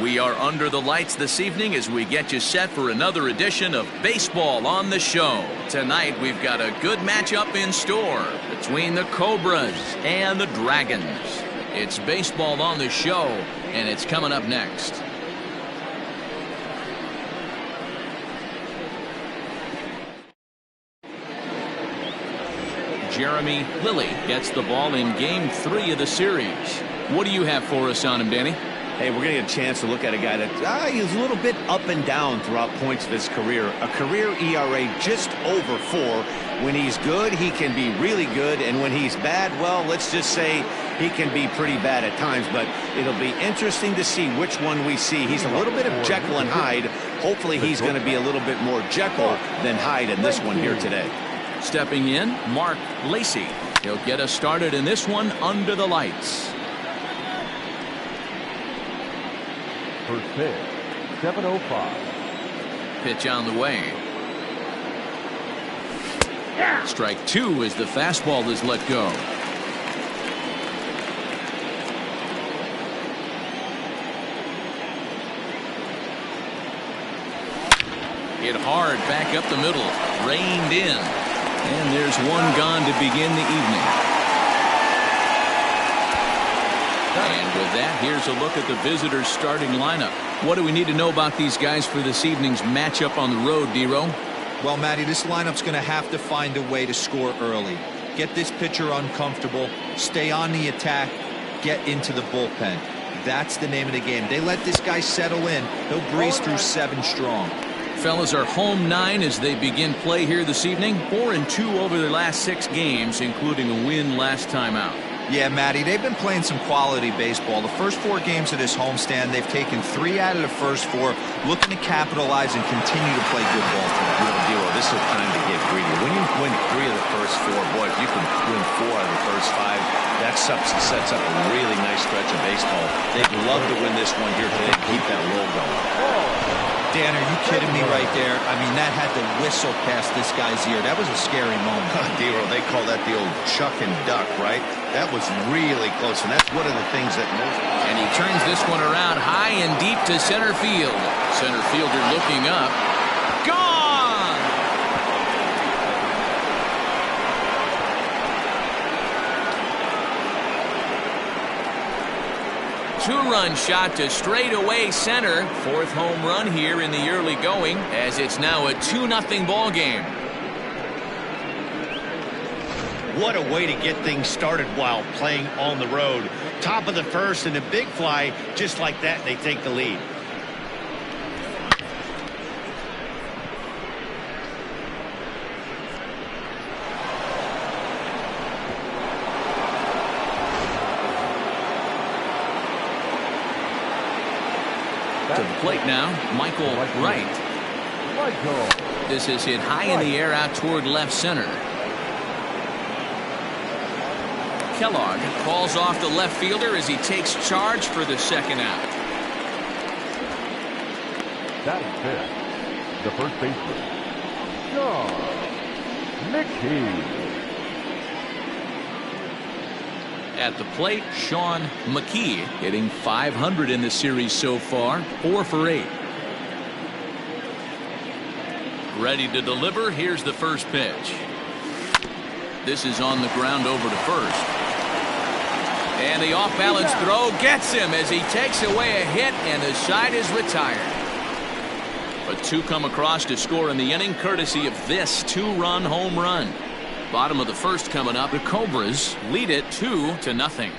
We are under the lights this evening as we get you set for another edition of Baseball on the Show. Tonight we've got a good matchup in store between the Cobras and the Dragons. It's Baseball on the Show, and it's coming up next. Jeremy Lilly gets the ball in Game 3 of the series. What do you have for us on him, Danny? Hey, we're going to get a chance to look at a guy that he's a little bit up and down throughout points of his career. A career ERA just over 4. When he's good, he can be really good. And when he's bad, well, let's just say he can be pretty bad at times. But it'll be interesting to see which one we see. He's a little bit of Jekyll and Hyde. Hopefully he's going to be a little bit more Jekyll than Hyde in this one here today. Stepping in, Mark Lacey. He'll get us started in this one under the lights. First pitch, 7:05. Pitch on the way. Strike 2 as the fastball is let go. Hit hard back up the middle. Reined in. And there's one gone to begin the evening. And with that, here's a look at the visitors' starting lineup. What do we need to know about these guys for this evening's matchup on the road, D-Row? Well, Matty, this lineup's going to have to find a way to score early. Get this pitcher uncomfortable, stay on the attack, get into the bullpen. That's the name of the game. They let this guy settle in. He'll breeze through 7 strong. Fellas are home 9 as they begin play here this evening. 4-2 over their last 6 games, including a win last time out. Yeah, Matty, they've been playing some quality baseball. The first 4 games of this homestand, they've taken 3 out of the first 4, looking to capitalize and continue to play good ball today. This is time to get greedy. When you win 3 of the first 4, boy, if you can win 4 out of the first 5, that sets up a really nice stretch of baseball. They'd love to win this one here today and keep that roll going. Dan, are you kidding me right there? I mean, that had to whistle past this guy's ear. That was a scary moment. D-Row, they call that the old chuck and duck, right? That was really close, and that's one of the things that most... And he turns this one around high and deep to center field. Center fielder looking up. Gone! 2-run shot to straightaway center. 4th home run here in the early going, as it's now a 2-0 ball game. What a way to get things started while playing on the road. Top of the first and a big fly, just like that, they take the lead. To the plate now, Michael Wright. This is hit high in the air out toward left center. Kellogg calls off the left fielder as he takes charge for the second out. Batting fifth, the first baseman, Sean McKee. At the plate, Sean McKee hitting .500 in the series so far, 4 for 8. Ready to deliver. Here's the first pitch. This is on the ground over to first. And the off-balance throw gets him as he takes away a hit, and the side is retired. But 2 come across to score in the inning, courtesy of this 2-run home run. Bottom of the first coming up. The Cobras lead it 2-0.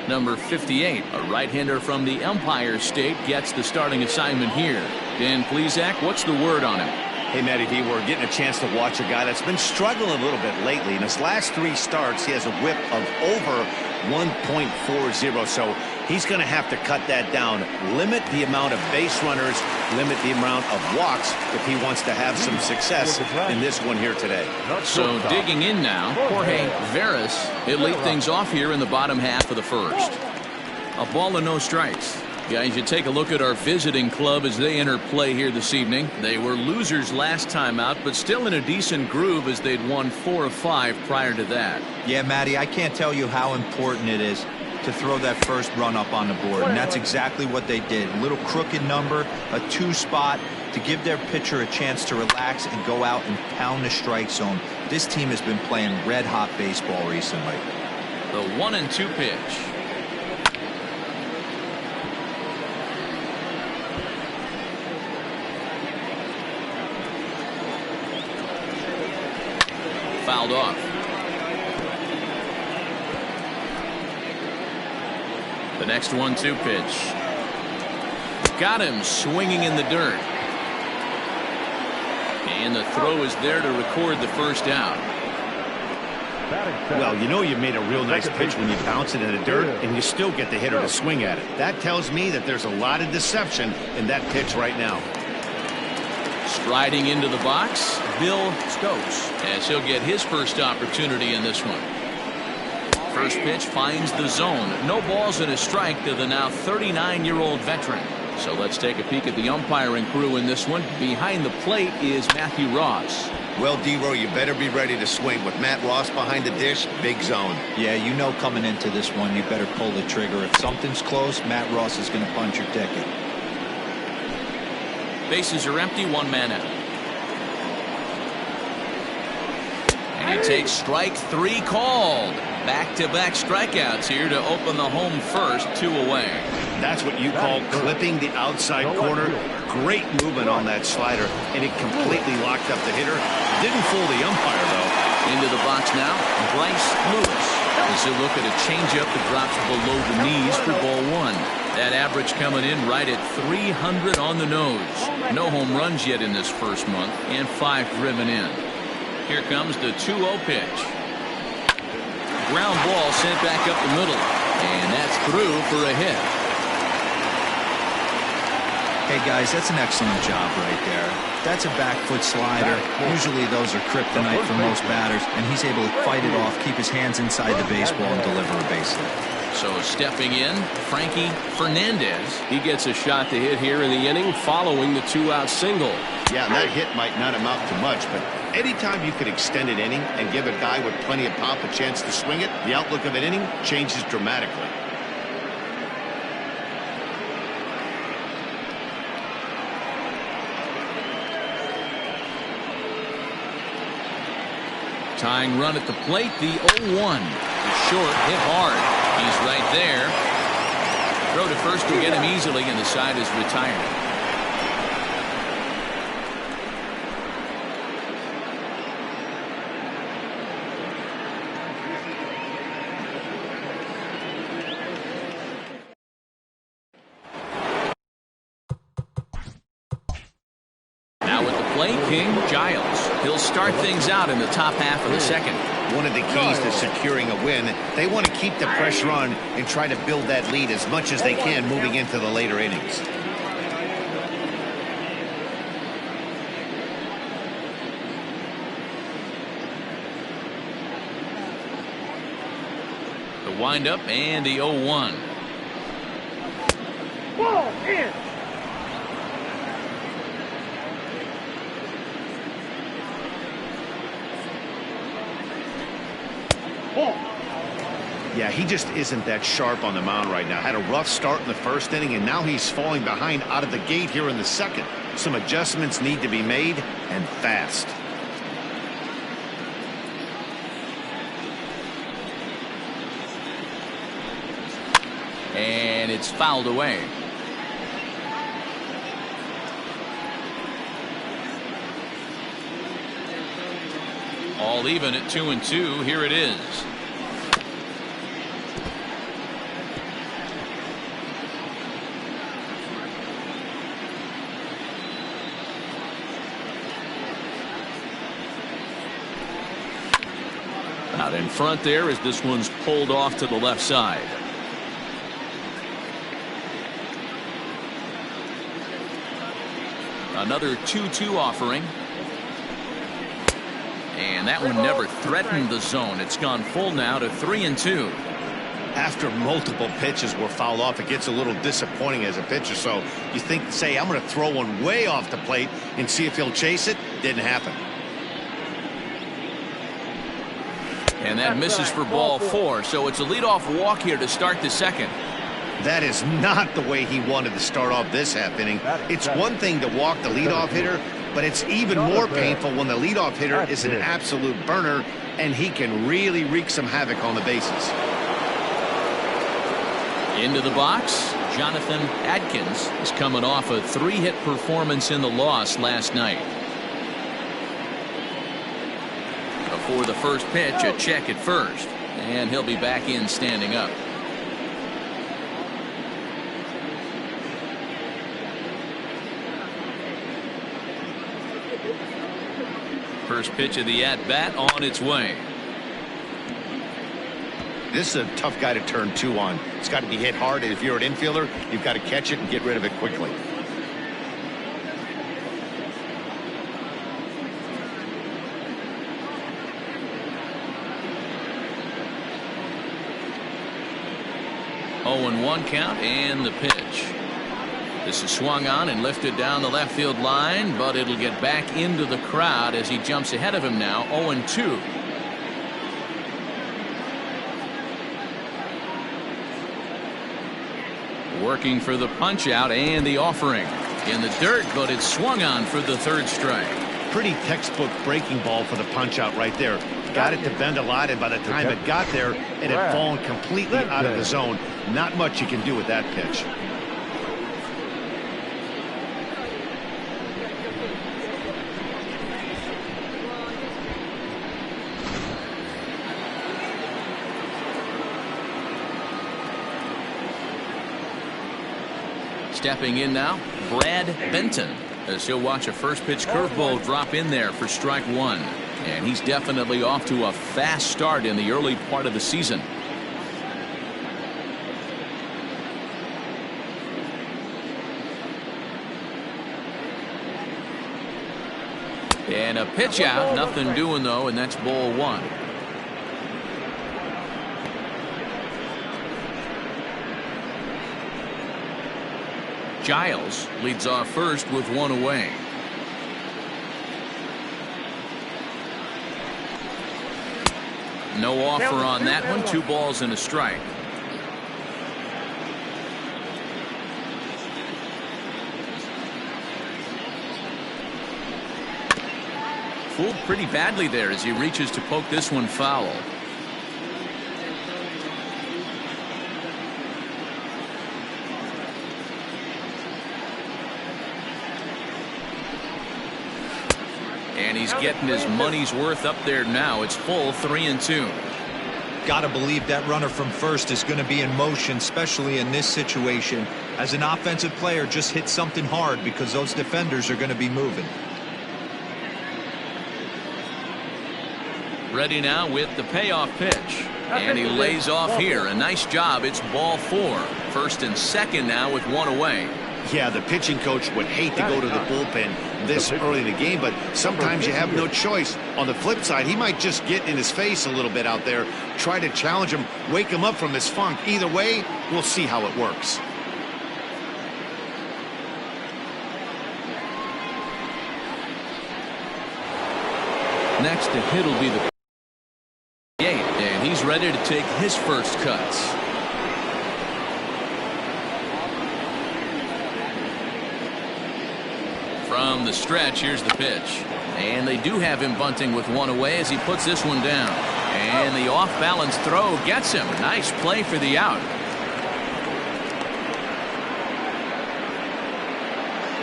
Number 58, a right-hander from the Empire State, gets the starting assignment here. Dan Plesac, what's the word on him? Hey, Matty D, we're getting a chance to watch a guy that's been struggling a little bit lately. In his last 3 starts, he has a whip of over 1.40, so he's going to have to cut that down. Limit the amount of base runners, limit the amount of walks if he wants to have some success in this one here today. So digging in now, Jorge Veras. He'll lead things off here in the bottom half of the first. A ball and no strikes. Guys, you take a look at our visiting club as they enter play here this evening. They were losers last time out, but still in a decent groove as they'd won 4 of 5 prior to that. Yeah, Matty, I can't tell you how important it is to throw that first run up on the board, and that's exactly what they did. A little crooked number, a 2 spot to give their pitcher a chance to relax and go out and pound the strike zone. This team has been playing red-hot baseball recently. The 1-2 pitch. Fouled off. The next 1-2 pitch. Got him swinging in the dirt. And the throw is there to record the first out. Well, you know you made a real nice pitch when you bounce it in the dirt and you still get the hitter to swing at it. That tells me that there's a lot of deception in that pitch right now. Striding into the box, Bill Stokes, as he'll get his first opportunity in this one. First pitch finds the zone. No balls and a strike to the now 39-year-old veteran. So let's take a peek at the umpiring crew in this one. Behind the plate is Matthew Ross. Well, D-Row, you better be ready to swing. With Matt Ross behind the dish, big zone. Yeah, you know coming into this one, you better pull the trigger. If something's close, Matt Ross is going to punch your ticket. Bases are empty, 1 man out. And he takes strike 3 called. Back-to-back strikeouts here to open the home first, 2 away. That's what you call clipping the outside corner. Great movement on that slider, and it completely locked up the hitter. Didn't fool the umpire, though. Into the box now, Bryce Lewis. As you look at a changeup that drops below the knees for ball 1. That average coming in right at 300 on the nose. No home runs yet in this first month, and 5 driven in. Here comes the 2-0 pitch. Ground ball sent back up the middle, and that's through for a hit. Hey guys, that's an excellent job right there. That's a back foot slider. Usually those are kryptonite for most batters, and he's able to fight it off, keep his hands inside the baseball, and deliver a base hit. So stepping in, Frankie Fernandez. He gets a shot to hit here in the inning following the 2-out single. Yeah, that hit might not amount to much, but anytime you can extend an inning and give a guy with plenty of pop a chance to swing it, the outlook of an inning changes dramatically. Tying run at the plate, the 0-1. The short hit hard. He's right there. Throw to first will get him easily, and the side is retired. Now with the play, King Giles. He'll start things out in the top half of the second. One of the keys to securing a win, they want to keep the pressure on and try to build that lead as much as they can moving into the later innings. The windup and the 0-1. Ball in. Yeah, he just isn't that sharp on the mound right now. Had a rough start in the first inning, and now he's falling behind out of the gate here in the second. Some adjustments need to be made, and fast. And it's fouled away. All even at 2-2. Here it is. Out in front there as this one's pulled off to the left side. Another 2-2 offering. And that one never threatened the zone. It's gone full now to 3-2. After multiple pitches were fouled off, it gets a little disappointing as a pitcher. So you think, say, I'm going to throw one way off the plate and see if he'll chase it. Didn't happen. And that misses for ball 4. So it's a leadoff walk here to start the second. That is not the way he wanted to start off this half inning. It's one thing to walk the leadoff hitter, but it's even more painful when the leadoff hitter is an absolute burner and he can really wreak some havoc on the bases. Into the box, Jonathan Adkins is coming off a 3-hit performance in the loss last night. Before the first pitch, a check at first, and he'll be back in standing up. First pitch of the at-bat on its way. This is a tough guy to turn 2 on. It's got to be hit hard, and if you're an infielder, you've got to catch it and get rid of it quickly. Oh, and 1 count, and the pitch. This is swung on and lifted down the left field line, but it'll get back into the crowd as he jumps ahead of him now. 0-2. Working for the punch out and the offering in the dirt, but it's swung on for the 3rd strike. Pretty textbook breaking ball for the punch out right there. Got it to bend a lot, and by the time it got there, it had fallen completely out of the zone. Not much you can do with that pitch. Stepping in now, Brad Benton, as he'll watch a first pitch curveball drop in there for strike 1. And he's definitely off to a fast start in the early part of the season. And a pitch out, nothing doing though, and that's ball 1. Giles leads off first with 1 away. No offer on that one. 2 balls and a strike. Fooled pretty badly there as he reaches to poke this one foul. And he's getting his money's worth up there now. It's full 3-2. Gotta believe that runner from first is going to be in motion, especially in this situation. As an offensive player, just hit something hard because those defenders are going to be moving. Ready now with the payoff pitch. And he lays off here. A nice job. It's ball 4. 1st and 2nd now with 1 away. Yeah, the pitching coach would hate to go to the bullpen this early in the game, but sometimes you have no choice. On the flip side, he might just get in his face a little bit out there, try to challenge him, wake him up from his funk. Either way, we'll see how it works. Next to hit will be the 8, and he's ready to take his first cuts. From the stretch, here's the pitch. And they do have him bunting with 1 away as he puts this one down. And the off-balance throw gets him. Nice play for the out.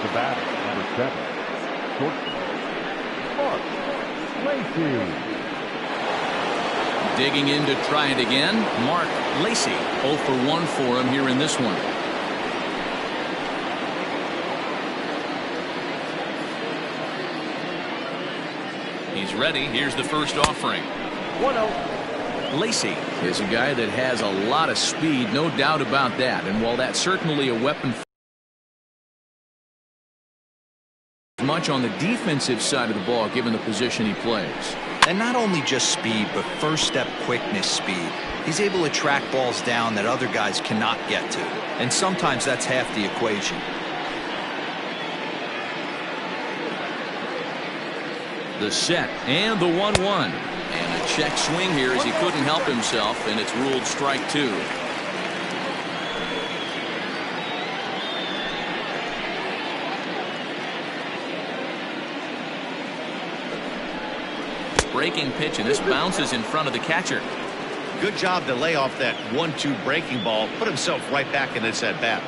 The batter, number 7, shortstop, Lacey. Digging in to try it again, Mark Lacey. 0 for 1 for him here in this one. He's ready. Here's the first offering. 1-0. Lacey is a guy that has a lot of speed, no doubt about that. And while that's certainly a weapon, much on the defensive side of the ball, given the position he plays. And not only just speed, but first step quickness speed. He's able to track balls down that other guys cannot get to. And sometimes that's half the equation. The set and the 1-1. And a check swing here as he couldn't help himself, and it's ruled strike 2. Breaking pitch, and this bounces in front of the catcher. Good job to lay off that 1-2 breaking ball. Put himself right back in this at bat.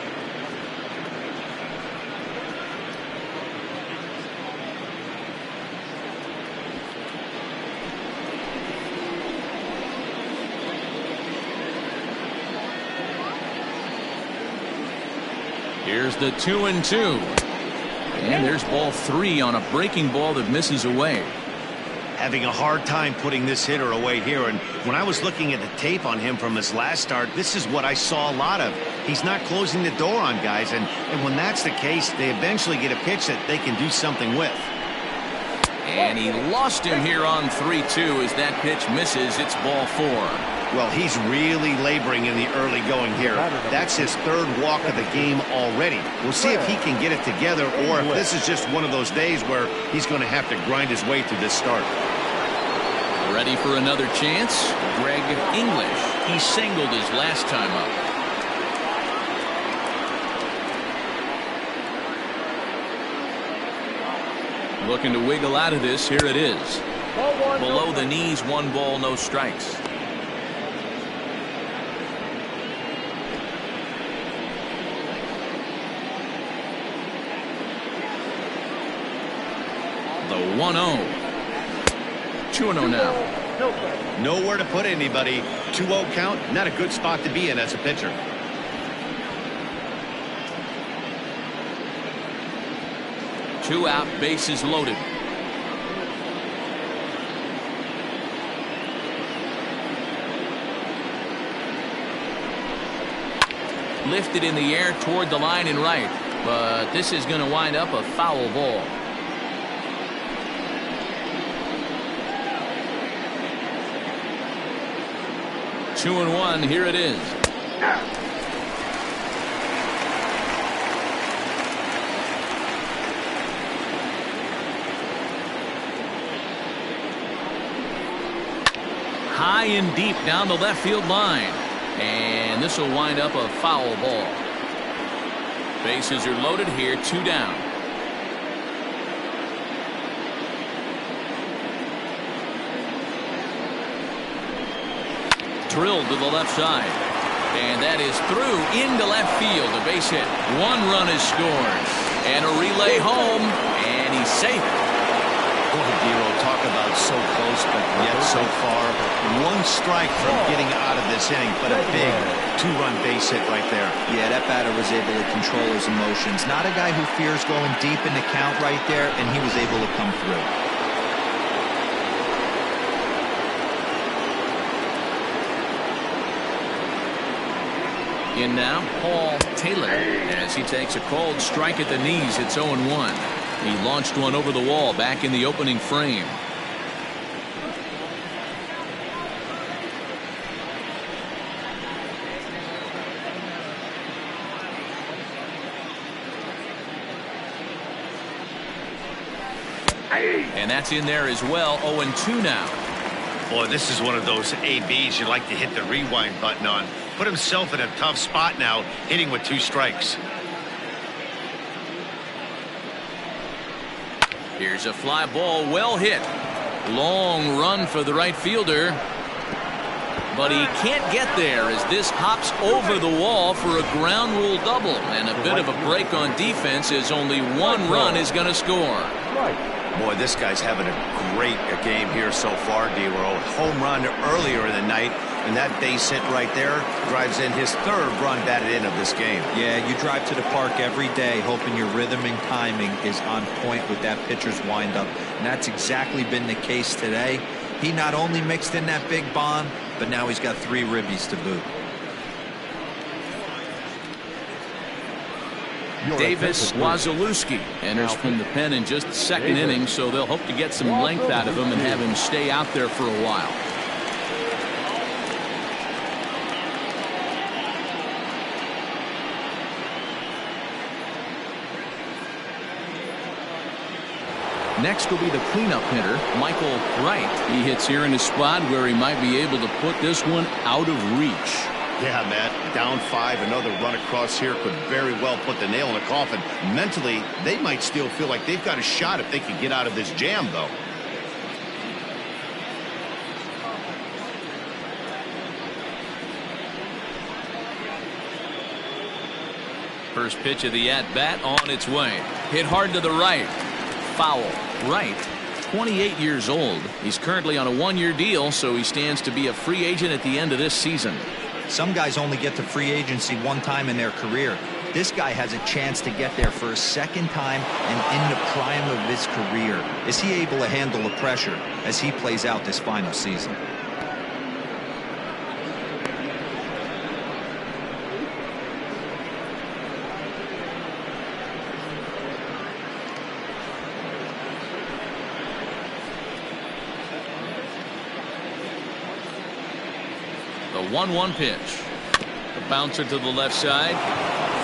Here's the 2-2. And there's ball 3 on a breaking ball that misses away. Having a hard time putting this hitter away here, and when I was looking at the tape on him from his last start, this is what I saw a lot of. He's not closing the door on guys, and when that's the case, they eventually get a pitch that they can do something with. And he lost him here on 3-2 as that pitch misses. It's ball 4. Well, he's really laboring in the early going here. That's his 3rd walk of the game already. We'll see if he can get it together, or if this is just one of those days where he's going to have to grind his way through this start. Ready for another chance? Greg English. He singled his last time up. Looking to wiggle out of this. Here it is. Below the knees, 1 ball, no strikes. The 1-0. 2-0 now. Nowhere to put anybody. 2-0 count, not a good spot to be in as a pitcher. Two out, bases loaded. Lifted in the air toward the line and right, but this is going to wind up a foul ball. Two and 1, here it is. High and deep down the left field line. And this will wind up a foul ball. Bases are loaded here, 2 down. Drilled to the left side. And that is through into left field. A base hit. 1 run is scored. And a relay home. And he's safe. Boy, Dero, talk about so close, but yet so far. 1 strike from getting out of this inning, but a big 2-run base hit right there. Yeah, that batter was able to control his emotions. Not a guy who fears going deep in the count right there, and he was able to come through. In now, Paul Taylor, as he takes a cold strike at the knees. It's 0-1. He launched one over the wall back in the opening frame. And that's in there as well. 0-2 now. Boy, this is one of those ABs you like to hit the rewind button on. Put himself in a tough spot now, hitting with 2 strikes. Here's a fly ball, well hit. Long run for the right fielder. But he can't get there as this hops over the wall for a ground rule double. And a bit of a break on defense as only 1 run is going to score. Boy, this guy's having a great game here so far, D-Row. Home run earlier in the night, and that base hit right there drives in his 3rd run batted in of this game. Yeah, you drive to the park every day hoping your rhythm and timing is on point with that pitcher's windup, and that's exactly been the case today. He not only mixed in that big bomb, but now he's got 3 ribbies to boot. Your Davis attention, please. Wazalewski enters from the pen in just the second inning, so they'll hope to get some length out of him and have him stay out there for a while. Next will be the cleanup hitter, Michael Wright. He hits here in a spot where he might be able to put this one out of reach. Yeah, Matt, down 5, another run across here could very well put the nail in the coffin. Mentally, they might still feel like they've got a shot if they can get out of this jam, though. First pitch of the at-bat on its way. Hit hard to the right. Foul. Wright, 28 years old. He's currently on a 1-year deal, so he stands to be a free agent at the end of this season. Some guys only get to free agency one time in their career. This guy has a chance to get there for a second time and in the prime of his career. Is he able to handle the pressure as he plays out this final season? The 1-1 pitch. The bouncer to the left side.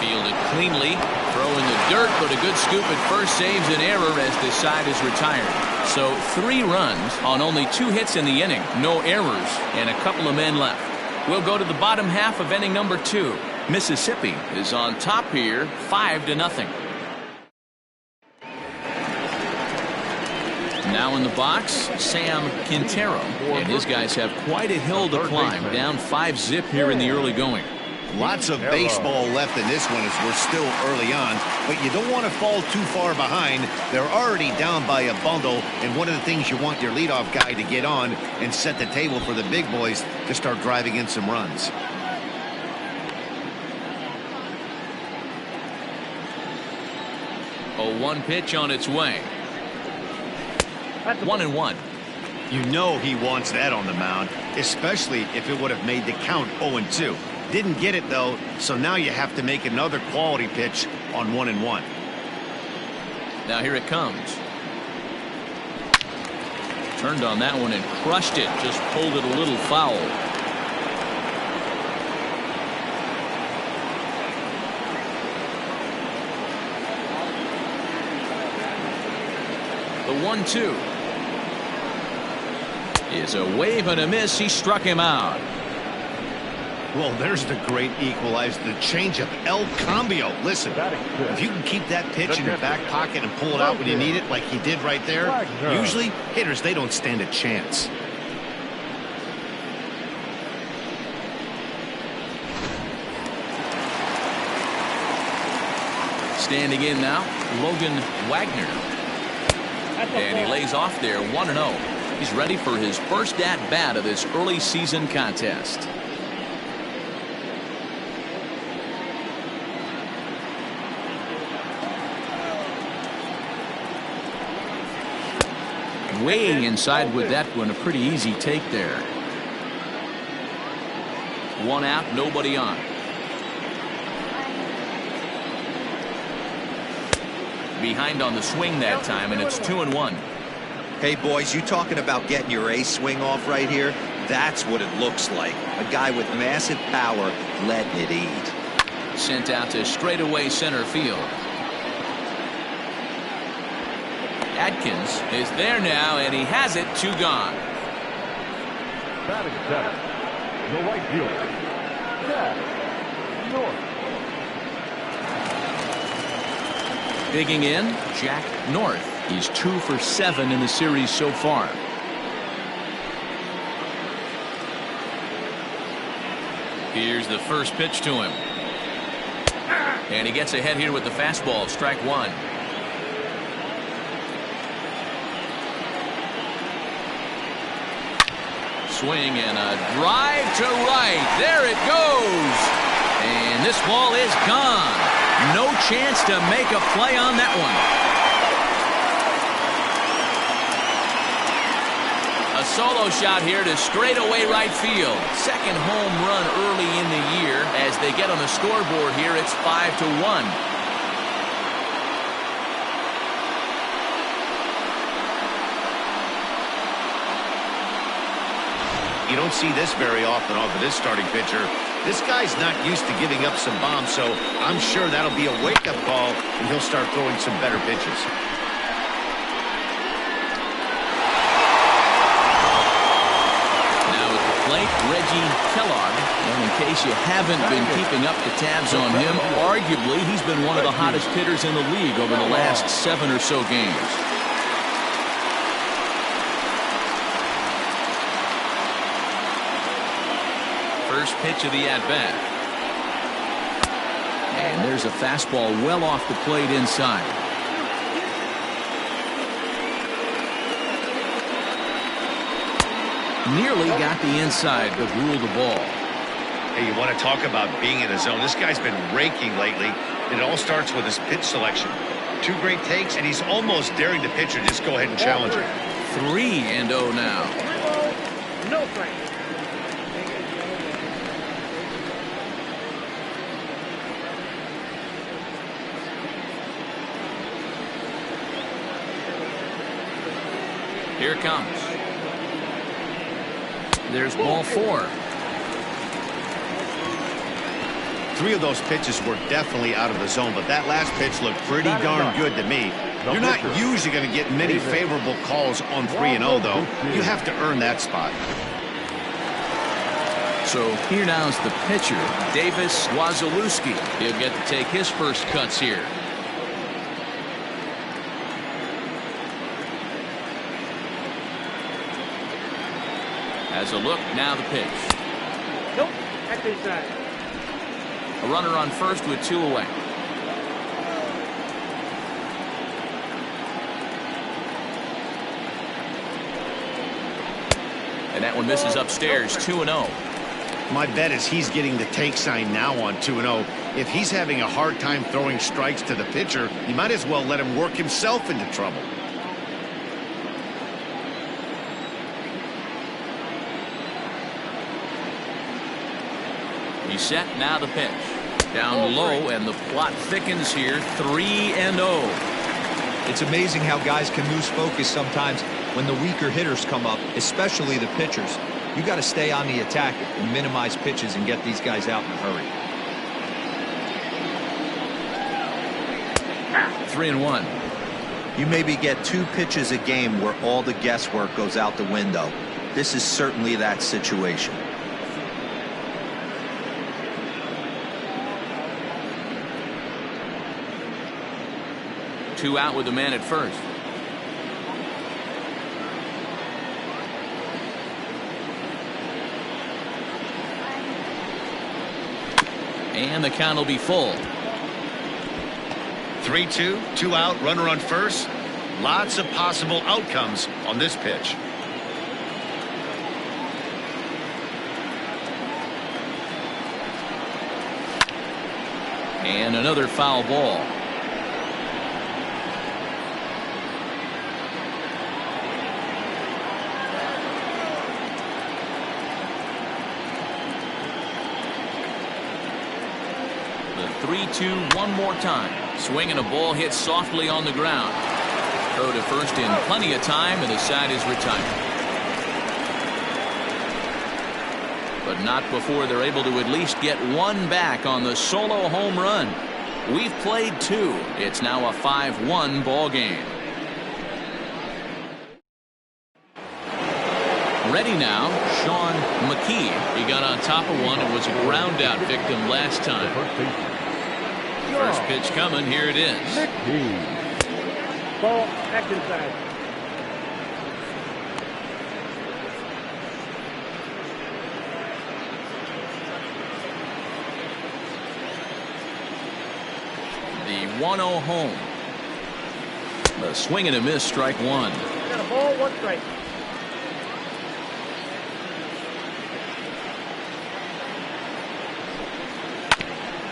Fielded cleanly. Throw in the dirt, but a good scoop at first saves an error as the side is retired. So 3 runs on only 2 hits in the inning. No errors and a couple of men left. We'll go to the bottom half of inning number 2. Mississippi is on top here, 5-0. Now in the box, Sam Quintero. And his guys have quite a hill to climb. Down 5-zip here in the early going. Lots of baseball left in this one as we're still early on, but you don't want to fall too far behind. They're already down by a bundle, and one of the things you want your leadoff guy to get on and set the table for the big boys to start driving in some runs. A 1 pitch on its way. 1-1. You know he wants that on the mound, especially if it would have made the count 0-2. Didn't get it, though, so now you have to make another quality pitch on 1-1. Now here it comes. Turned on that one and crushed it. Just pulled it a little foul. The 1-2 is a wave and a miss. He struck him out. Well, there's the great equalizer, the changeup, El Cambio. Listen, if you can keep that pitch in your back pocket and pull it out when you need it like he did right there, usually hitters, they don't stand a chance. Standing in now, Logan Wagner. And he lays off there, 1-0. He's ready for his first at-bat of this early season contest. Way inside with that one, a pretty easy take there. 1 out, nobody on. Behind on the swing that time, and it's 2-1. Hey, boys, you talking about getting your ace swing off right here? That's what it looks like. A guy with massive power letting it eat. Sent out to straightaway center field. Atkins is there now, and he has it. 2 gone. Batting center, the right fielder, Jack North. Digging in, Jack North. He's 2 for 7 in the series so far. Here's the first pitch to him. And he gets ahead here with the fastball, strike 1. Swing and a drive to right. There it goes. And this ball is gone. No chance to make a play on that one. A solo shot here to straightaway right field. Second home run early in the year. As they get on the scoreboard here, it's 5-1. You don't see this very often off of this starting pitcher. This guy's not used to giving up some bombs, so I'm sure that'll be a wake-up call, and he'll start throwing some better pitches. Now at the plate, Reggie Kellogg. And in case you haven't been keeping up the tabs on him, arguably he's been one of the hottest hitters in the league over the last 7 or so games. First pitch of the at-bat. And there's a fastball well off the plate inside. Nearly got the inside, but ruled the ball. Hey, you want to talk about being in a zone? This guy's been raking lately. It all starts with his pitch selection. 2 great takes, and he's almost daring the pitcher just go ahead and challenge him. 3-0 now. No thanks. Here it comes. There's ball 4. 3 of those pitches were definitely out of the zone, but that last pitch looked pretty darn good to me. You're not usually going to get many favorable calls on 3-0, though. You have to earn that spot. So here now's the pitcher, Davis Wazalewski. He'll get to take his first cuts here. As a look, now the pitch. Nope, that's inside. A runner on first with 2 away. And that one misses upstairs, 2-0. My bet is he's getting the take sign now on 2-0. If he's having a hard time throwing strikes to the pitcher, you might as well let him work himself into trouble. He's set, now the pitch. Down low, and the plot thickens here, 3-0. It's amazing how guys can lose focus sometimes when the weaker hitters come up, especially the pitchers. You got to stay on the attack and minimize pitches and get these guys out in a hurry. 3-1. You maybe get 2 pitches a game where all the guesswork goes out the window. This is certainly that situation. Two out with the man at first. And the count will be full. 3-2, 2 out, runner on first. Lots of possible outcomes on this pitch. And another foul ball. The 3-2 one more time. Swing and a ball hit softly on the ground. Throw to first in plenty of time, and the side is retired. But not before they're able to at least get one back on the solo home run. We've played 2. It's now a 5-1 ball game. Ready now, Sean McKee. He got on top of one and was a ground out victim last time. First pitch coming. Here it is. Ball, back inside. The 1-0 home. A swing and a miss, strike 1. Got a ball, 1 strike.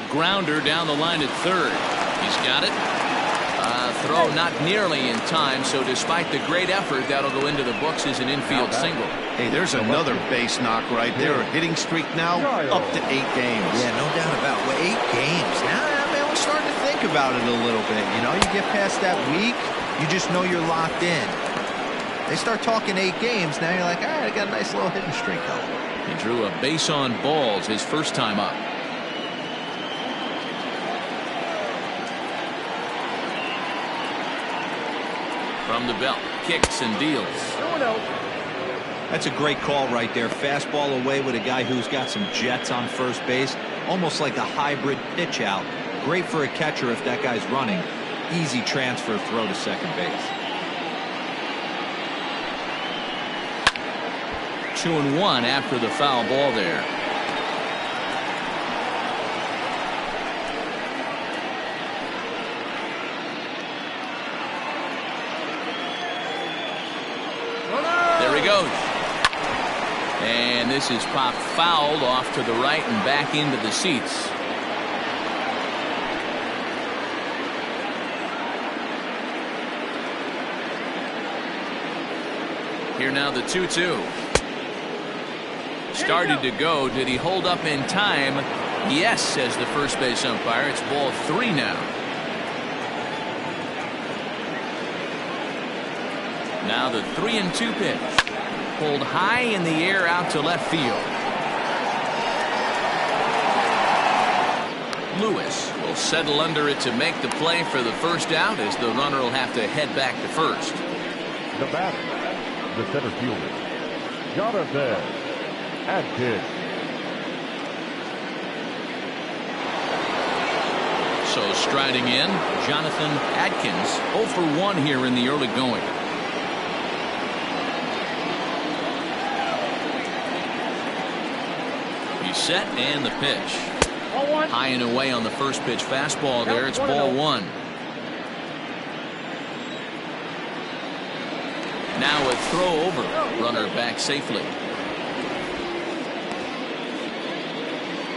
Grounder down the line at third. He's got it. Throw not nearly in time, so despite the great effort, that'll go into the books as an infield single. Hey, there's another base knock right there. A hitting streak now up to 8 games. Yeah, no doubt about it. Well, 8 games. Now, we're starting to think about it a little bit. You know, you get past that week, you just know you're locked in. They start talking 8 games. Now you're like, all right, I got a nice little hitting streak going. He drew a base on balls his first time up. From the belt, kicks and deals. 2-0. That's a great call right there. Fastball away with a guy who's got some jets on first base. Almost like a hybrid pitch out. Great for a catcher if that guy's running. Easy transfer throw to second base. 2-1 after the foul ball there. There he goes. And this is popped fouled off to the right and back into the seats. Here now the 2-2. Started to go. Did he hold up in time? Yes, says the first base umpire. It's ball 3 now. Now the 3-2 pitch. Pulled high in the air out to left field. Lewis will settle under it to make the play for the first out, as the runner will have to head back to first. The batter, the center fielder, Jonathan Adkins. So striding in, Jonathan Adkins, 0 for 1 here in the early going. He's set and the pitch. High and away on the first pitch fastball there. It's ball 1. Now a throw over. Runner back safely.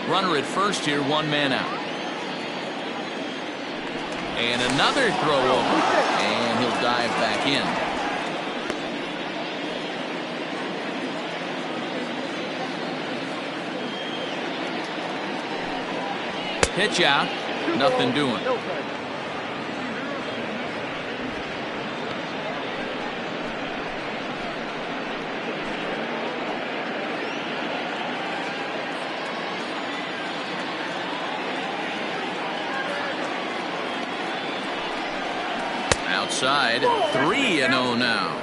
Runner at first here, 1 man out. And another throw over. And he'll dive back in. Pitch out. Nothing doing. Outside, 3-0 now.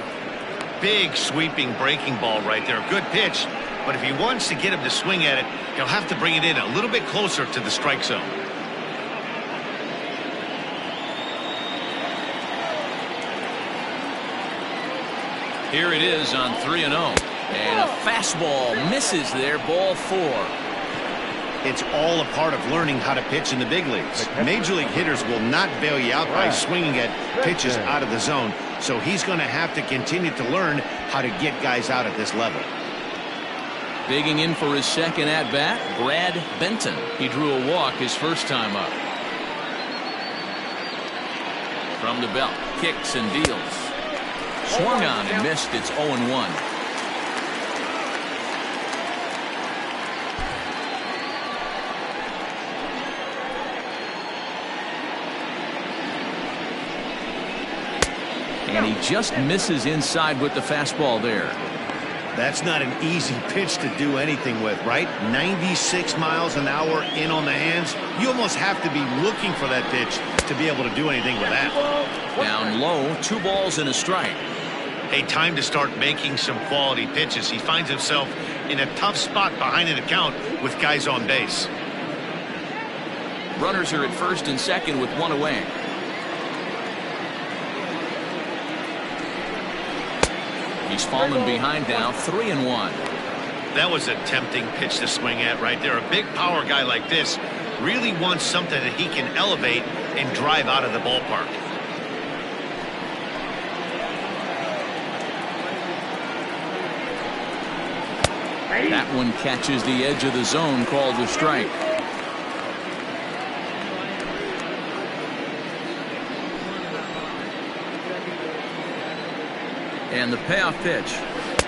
Big sweeping breaking ball right there. Good pitch. But if he wants to get him to swing at it, he'll have to bring it in a little bit closer to the strike zone. Here it is on 3-0. And a fastball misses there, ball 4. It's all a part of learning how to pitch in the big leagues. Major league hitters will not bail you out by swinging at pitches out of the zone. So he's going to have to continue to learn how to get guys out at this level. Digging in for his second at-bat, Brad Benton. He drew a walk his first time up. From the belt, kicks and deals. Swung on and missed. It's 0-1. And he just misses inside with the fastball there. That's not an easy pitch to do anything with, right? 96 miles an hour in on the hands. You almost have to be looking for that pitch to be able to do anything with that. Down low, 2 balls and a strike. Hey, time to start making some quality pitches. He finds himself in a tough spot behind an account with guys on base. Runners are at first and second with 1 away. He's fallen behind now, 3-1. That was a tempting pitch to swing at right there. A big power guy like this really wants something that he can elevate and drive out of the ballpark. That one catches the edge of the zone, called a strike. And the payoff pitch.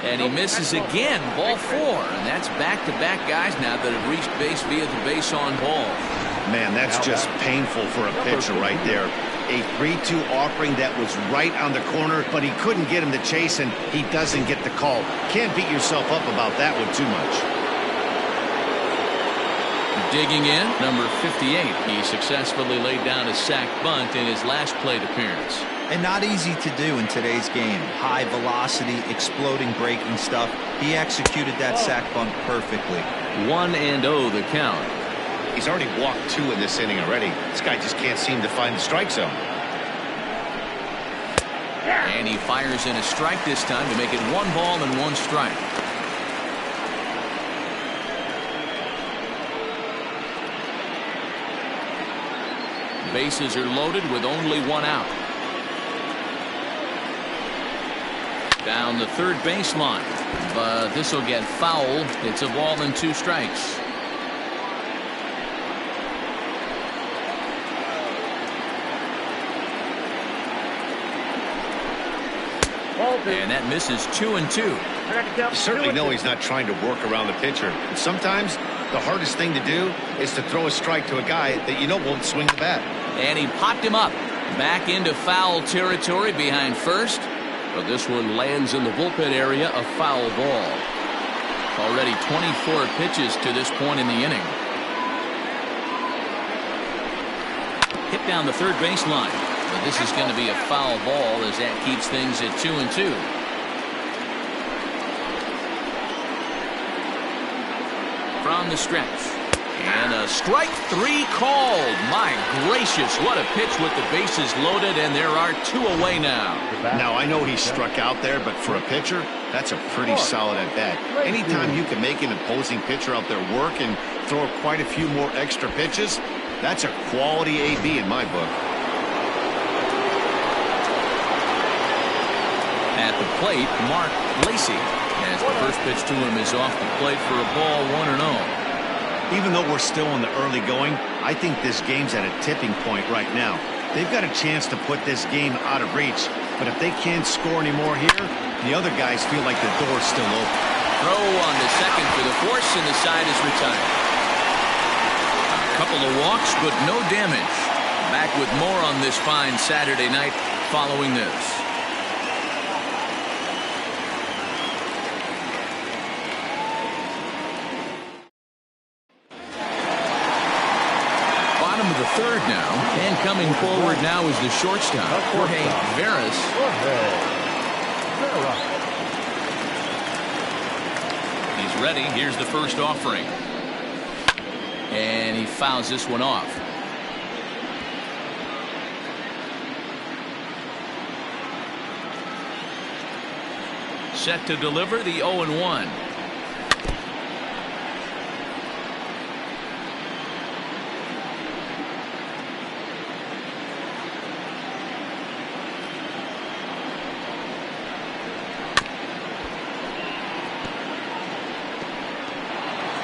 And he misses again, ball 4. And that's back-to-back guys now that have reached base via the base on ball. Man, that's just painful for a pitcher right there. A 3-2 offering that was right on the corner, but he couldn't get him to chase, and he doesn't get the call. Can't beat yourself up about that one too much. Digging in, number 58. He successfully laid down a sack bunt in his last plate appearance. And not easy to do in today's game. High velocity, exploding breaking stuff. He executed that sack bunt perfectly. 1-0 the count. He's already walked 2 in this inning already. This guy just can't seem to find the strike zone. And he fires in a strike this time to make it 1 ball and 1 strike. Bases are loaded with only 1 out. Down the third baseline, but this will get foul. It's a ball and 2 strikes. And that misses 2-2. You certainly know he's not trying to work around the pitcher. And sometimes the hardest thing to do is to throw a strike to a guy that you know won't swing the bat. And he popped him up. Back into foul territory behind first. But this one lands in the bullpen area, a foul ball. Already 24 pitches to this point in the inning. Hit down the third baseline. But this is going to be a foul ball as that keeps things at 2-2. From the stretch. And a strike 3 called. My gracious, what a pitch with the bases loaded, and there are 2 away now. Now, I know he struck out there, but for a pitcher, that's a pretty solid at bat. Anytime you can make an opposing pitcher out there work and throw quite a few more extra pitches, that's a quality AB in my book. At the plate, Mark Lacey, as the first pitch to him is off the plate for a ball, 1-0. Even though we're still in the early going, I think this game's at a tipping point right now. They've got a chance to put this game out of reach, but if they can't score anymore here, the other guys feel like the door's still open. Throw on the second for the force, and the side is retired. A couple of walks, but no damage. Back with more on this fine Saturday night following this. Of the third now, and coming forward now is the shortstop, Jorge Veras. He's ready. Here's the first offering, and he fouls this one off. Set to deliver the 0-1.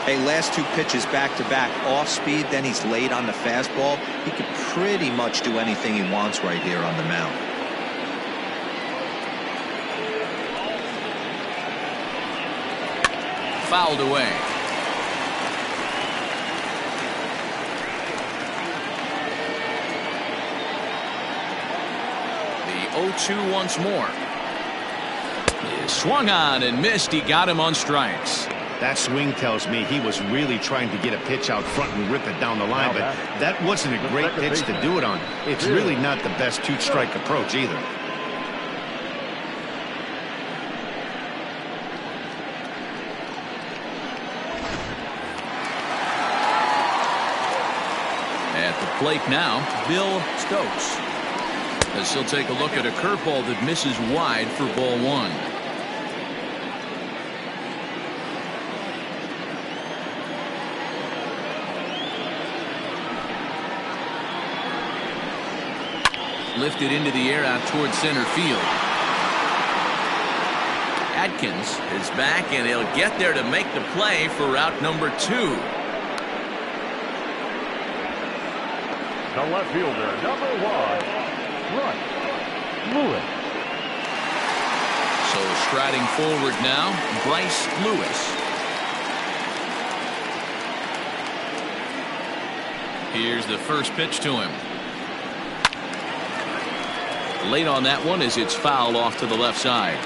Hey, last 2 pitches back-to-back, off speed, then he's late on the fastball. He could pretty much do anything he wants right here on the mound. Fouled away. The 0-2 once more. He swung on and missed. He got him on strikes. That swing tells me he was really trying to get a pitch out front and rip it down the line, but that wasn't a great pitch to do it on. It's really not the best 2-strike approach either. At the plate now, Bill Stokes. As he'll take a look at a curveball that misses wide for ball 1. Lifted into the air out towards center field. Atkins is back, and he'll get there to make the play for route number 2. The left fielder, number 1, Lewis. So striding forward now, Bryce Lewis. Here's the first pitch to him. Late on that one as it's fouled off to the left side.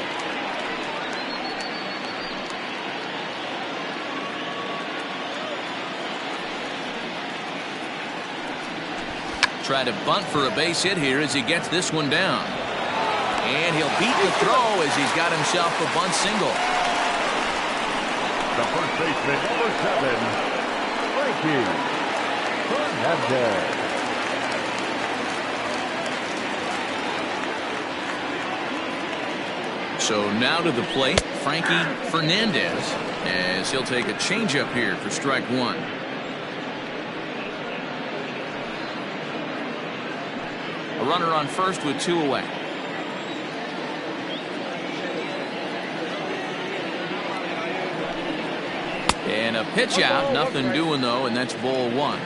Try to bunt for a base hit here as he gets this one down. And he'll beat the throw as he's got himself a bunt single. The first baseman, number 7, Frankie Fernandez. So now to the plate, Frankie Fernandez, as he'll take a changeup here for strike one. A runner on first with 2 away. And a pitch out, nothing doing though, and that's ball 1.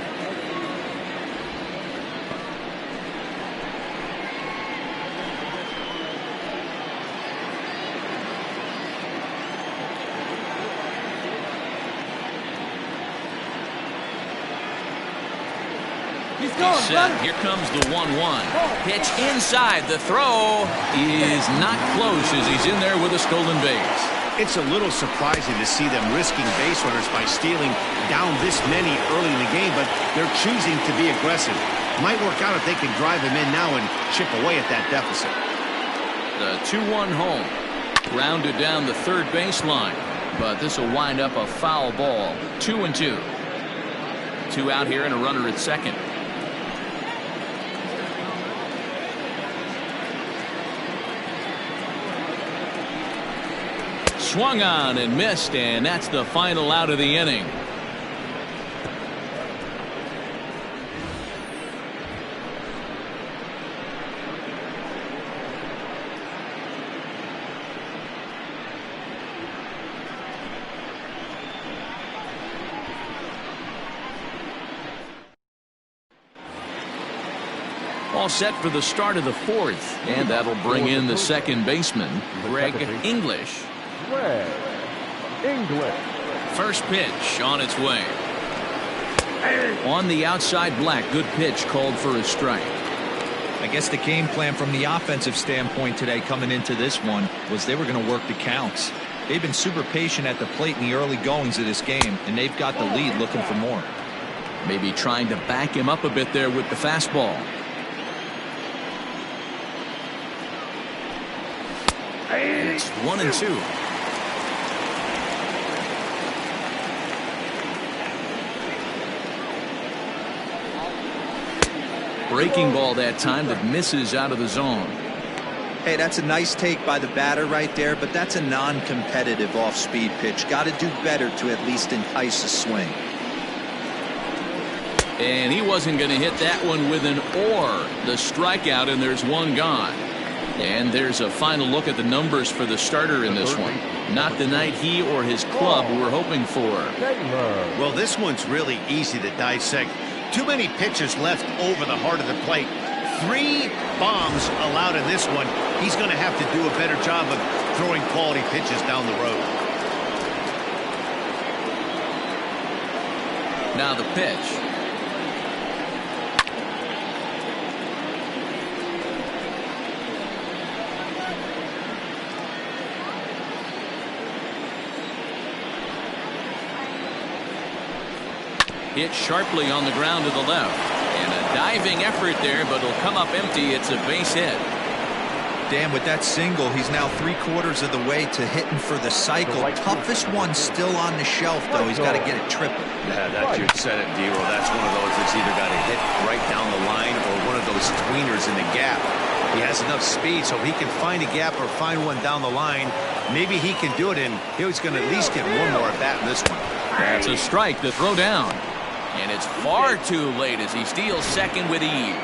He's going, Set. Here comes the 1-1. Pitch inside. The throw is not close as he's in there with a stolen base. It's a little surprising to see them risking base runners by stealing down this many early in the game, but they're choosing to be aggressive. Might work out if they can drive him in now and chip away at that deficit. The 2-1 home. Grounded down the third baseline, but this will wind up a foul ball. 2-2. 2 out here and a runner at second. Swung on and missed, and that's the final out of the inning. All set for the start of the 4th, and that'll bring in the second baseman, Greg English. Greg English. First pitch on its way. On the outside, Black. Good pitch, called for a strike. I guess the game plan from the offensive standpoint today coming into this one was they were going to work the counts. They've been super patient at the plate in the early goings of this game, and they've got the lead looking for more. Maybe trying to back him up a bit there with the fastball. It's 1-2. Breaking ball that time that misses out of the zone. Hey, that's a nice take by the batter right there, but that's a non-competitive off-speed pitch. Got to do better to at least entice a swing. And he wasn't going to hit that one with an or. The strikeout, and there's one gone. And there's a final look at the numbers for the starter in this one. Not the night he or his club were hoping for. Well, this one's really easy to dissect. Too many pitches left over the heart of the plate. 3 bombs allowed in this one. He's going to have to do a better job of throwing quality pitches down the road. Now the pitch. Hit sharply on the ground to the left. And a diving effort there, but it'll come up empty. It's a base hit. Dan, with that single, he's now 3/4 of the way to hitting for the cycle. Toughest one still on the shelf, though. He's got to get it triple. Yeah, that you said it, D-Roll. That's one of those that's either got to hit right down the line or one of those tweeners in the gap. He has enough speed, so if he can find a gap or find one down the line, maybe he can do it, and he's going to at least get one more at bat in this one. That's a strike to throw down. And it's far too late as he steals second with ease.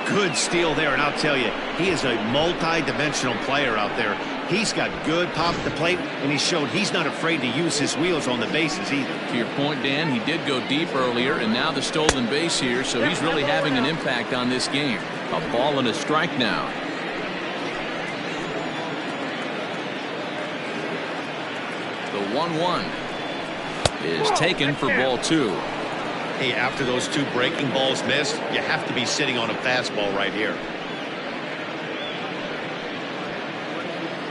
Good steal there, and I'll tell you, he is a multi-dimensional player out there. He's got good pop at the plate, and he showed he's not afraid to use his wheels on the bases either. To your point, Dan, he did go deep earlier, and now the stolen base here, so he's really having an impact on this game. A ball and a strike now. The 1-1 is taken for ball 2. Hey, after those 2 breaking balls missed, you have to be sitting on a fastball right here.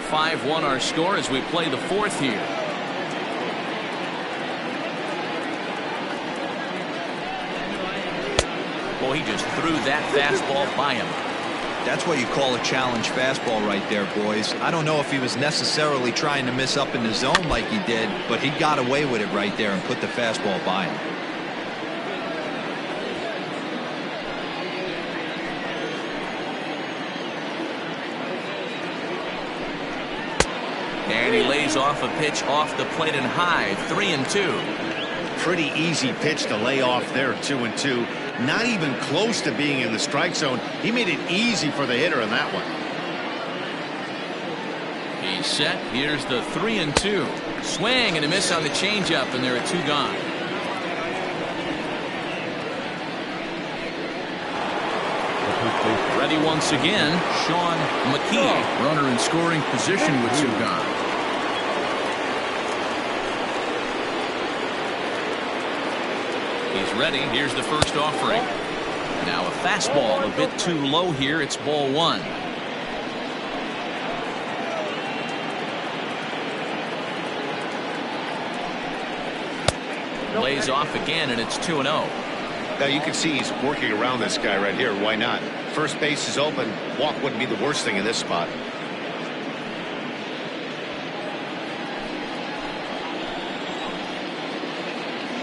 5-1 our score as we play the fourth here. Well, he just threw that fastball by him. That's what you call a challenge fastball right there, boys. I don't know if he was necessarily trying to miss up in the zone like he did, but he got away with it right there and put the fastball by him. And he lays off a pitch off the plate and high. 3-2. Pretty easy pitch to lay off there. 2-2. Not even close to being in the strike zone. He made it easy for the hitter in that one. He's set. Here's the 3-2. Swing and a miss on the changeup, and there are 2 gone. Ready once again, Sean McKee. Runner in scoring position with 2 gone. He's ready. Here's the first offering. Now a fastball a bit too low here. It's ball 1. Lays off again, and it's 2-0. Now you can see he's working around this guy right here. Why not? First base is open. Walk wouldn't be the worst thing in this spot.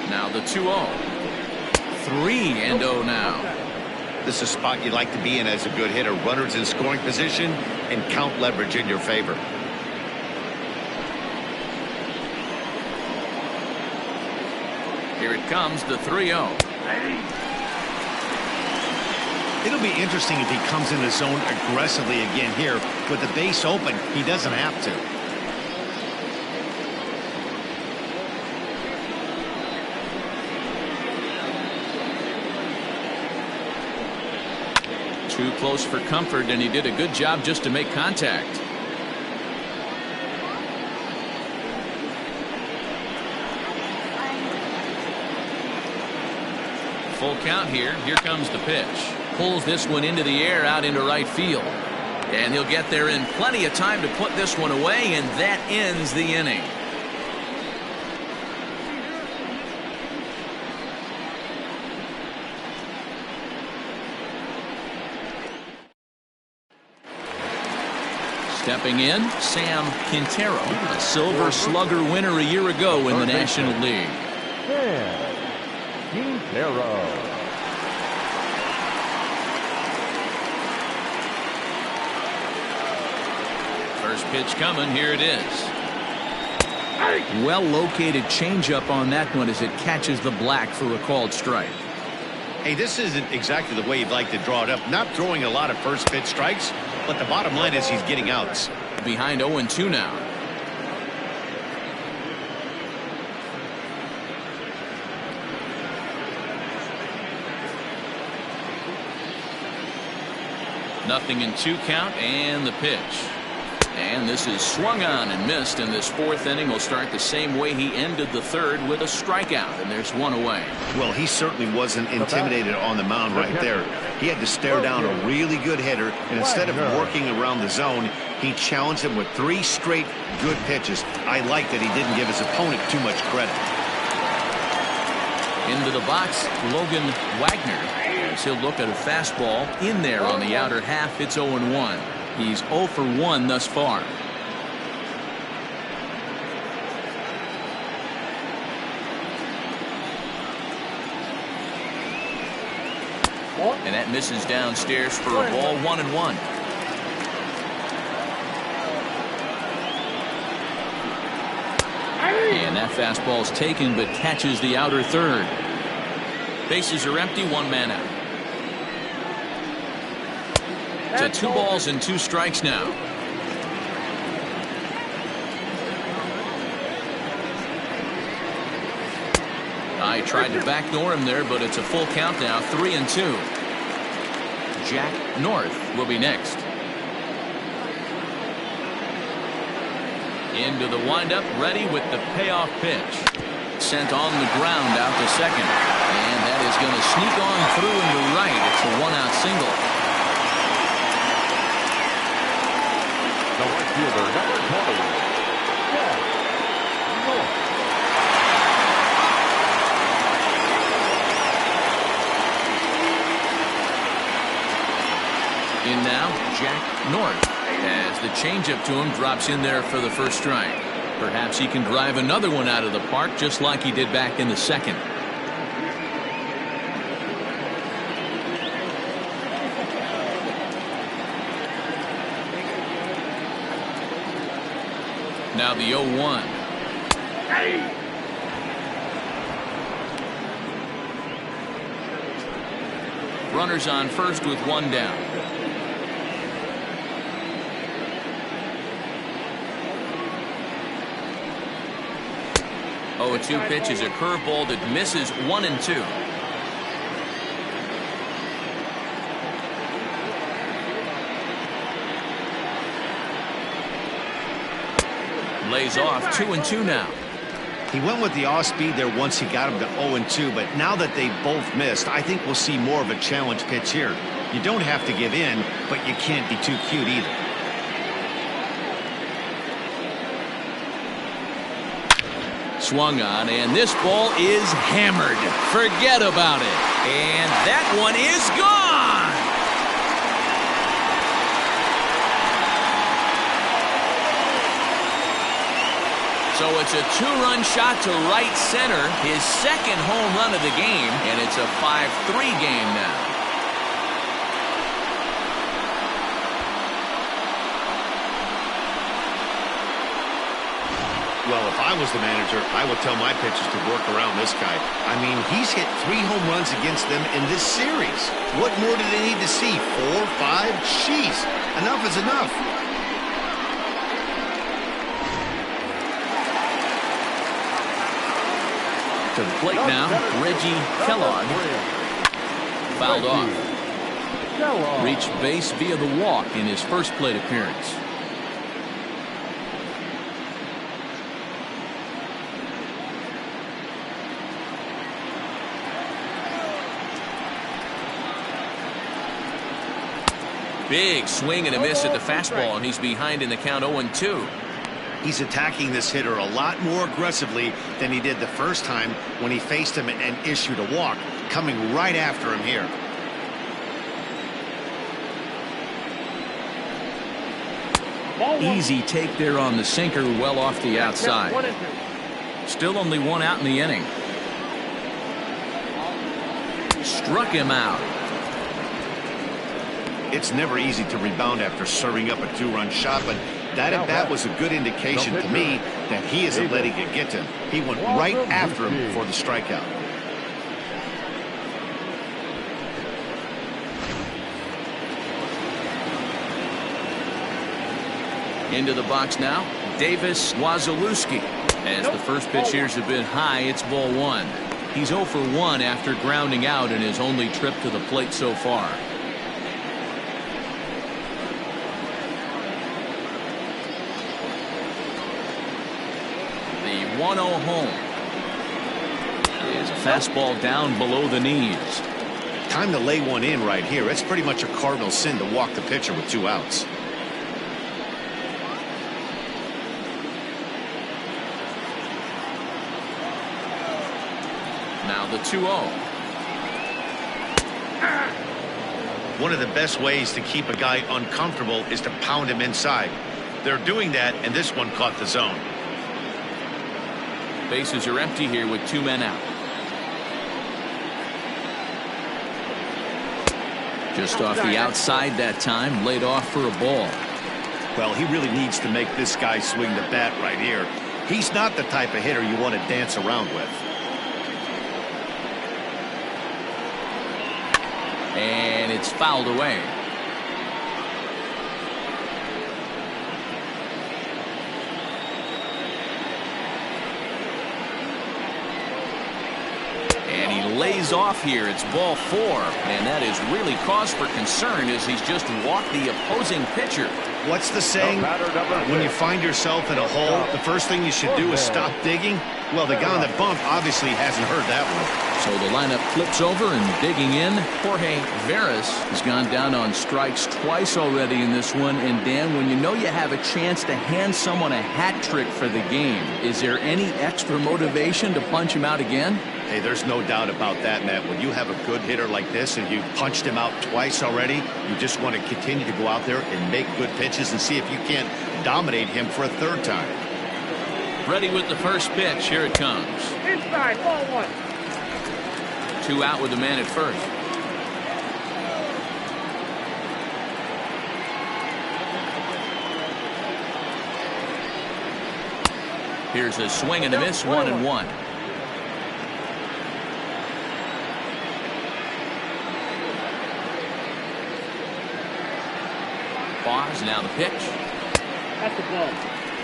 Now the 2-0. 3-0 now. This is a spot you'd like to be in as a good hitter. Runners in scoring position and count leverage in your favor. Here it comes, the 3-0. It'll be interesting if he comes in the zone aggressively again here. With the base open, he doesn't have to. Too close for comfort, and he did a good job just to make contact. Full count here. Here comes the pitch. Pulls this one into the air out into right field. And he'll get there in plenty of time to put this one away, and that ends the inning. Stepping in, Sam Quintero, a Silver Slugger winner a year ago in the National League. Quintero. First pitch coming. Here it is. Well located changeup on that one as it catches the black for a called strike. Hey, this isn't exactly the way you'd like to draw it up. Not throwing a lot of first pitch strikes, but the bottom line is he's getting outs. Behind 0-2 now. Nothing in 2 count, and the pitch. And this is swung on and missed, and this 4th inning will start the same way he ended the 3rd with a strikeout, and there's 1 away. Well, he certainly wasn't intimidated on the mound right there. He had to stare down a really good hitter, and instead of working around the zone, he challenged him with 3 straight good pitches. I like that he didn't give his opponent too much credit. Into the box, Logan Wagner, as he'll look at a fastball in there on the outer half. It's 0-1. He's 0 for 1 thus far. And that misses downstairs for a ball. 1-1. And that fastball's taken but catches the outer third. Bases are empty, 1 man out. To 2 balls and 2 strikes now. I tried to backdoor him there, but it's a full count now. 3-2. Jack North will be next. Into the windup, ready with the payoff pitch. Sent on the ground out to second. And that is going to sneak on through into right. It's a 1-out single. The right fielder, number Jack North, as the changeup to him drops in there for the first strike. Perhaps he can drive another one out of the park just like he did back in the second. Now the 0-1. Runners on first with one down. 0-2 pitch is a curveball that misses 1-2. Lays off 2-2 now. He went with the off speed there once he got him to 0-2, but now that they both missed, I think we'll see more of a challenge pitch here. You don't have to give in, but you can't be too cute either. Swung on, and this ball is hammered. Forget about it. And that one is gone. So it's a two-run shot to right center, his second home run of the game, and it's a 5-3 game now. Well, if I was the manager, I would tell my pitchers to work around this guy. I mean, he's hit 3 home runs against them in this series. What more do they need to see? 4, 5? Jeez, enough is enough. To the plate now, Reggie Kellogg. Fouled off. Reached base via the walk in his first plate appearance. Big swing and a miss at the fastball, and he's behind in the count 0-2. He's attacking this hitter a lot more aggressively than he did the first time when he faced him and issued a walk, coming right after him here. Easy take there on the sinker, well off the outside. Still only one out in the inning. Struck him out. It's never easy to rebound after serving up a 2-run shot, but that at bat was a good indication to me that he isn't letting it get to him. He went right after him for the strikeout. Into the box now, Davis Wazalewski. As the first pitch here's a bit high, it's ball 1. He's 0 for 1 after grounding out in his only trip to the plate so far. The 1-0 home is a fastball down below the knees. Time to lay one in right here. It's pretty much a cardinal sin to walk the pitcher with 2 outs. Now the 2-0. One of the best ways to keep a guy uncomfortable is to pound him inside. They're doing that, and this one caught the zone. Bases are empty here with 2 men out. Just off the outside that time, laid off for a ball. Well, he really needs to make this guy swing the bat right here. He's not the type of hitter you want to dance around with. And it's fouled away. And he lays off here. It's ball 4. And that is really cause for concern as he's just walked the opposing pitcher. What's the saying? When you find yourself in a hole, the first thing you should do is stop digging. Well, the guy on the bump obviously hasn't heard that one. So the lineup flips over and digging in. Jorge Veras has gone down on strikes twice already in this one. And Dan, when you know you have a chance to hand someone a hat trick for the game, is there any extra motivation to punch him out again? Hey, there's no doubt about that, Matt. When you have a good hitter like this and you've punched him out twice already, you just want to continue to go out there and make good pitches and see if you can't dominate him for a third time. Ready with the first pitch. Here it comes. Inside, ball 1. 2 out with the man at first. Here's a swing and a miss, 1-1. Pause, now the pitch. That's the ball.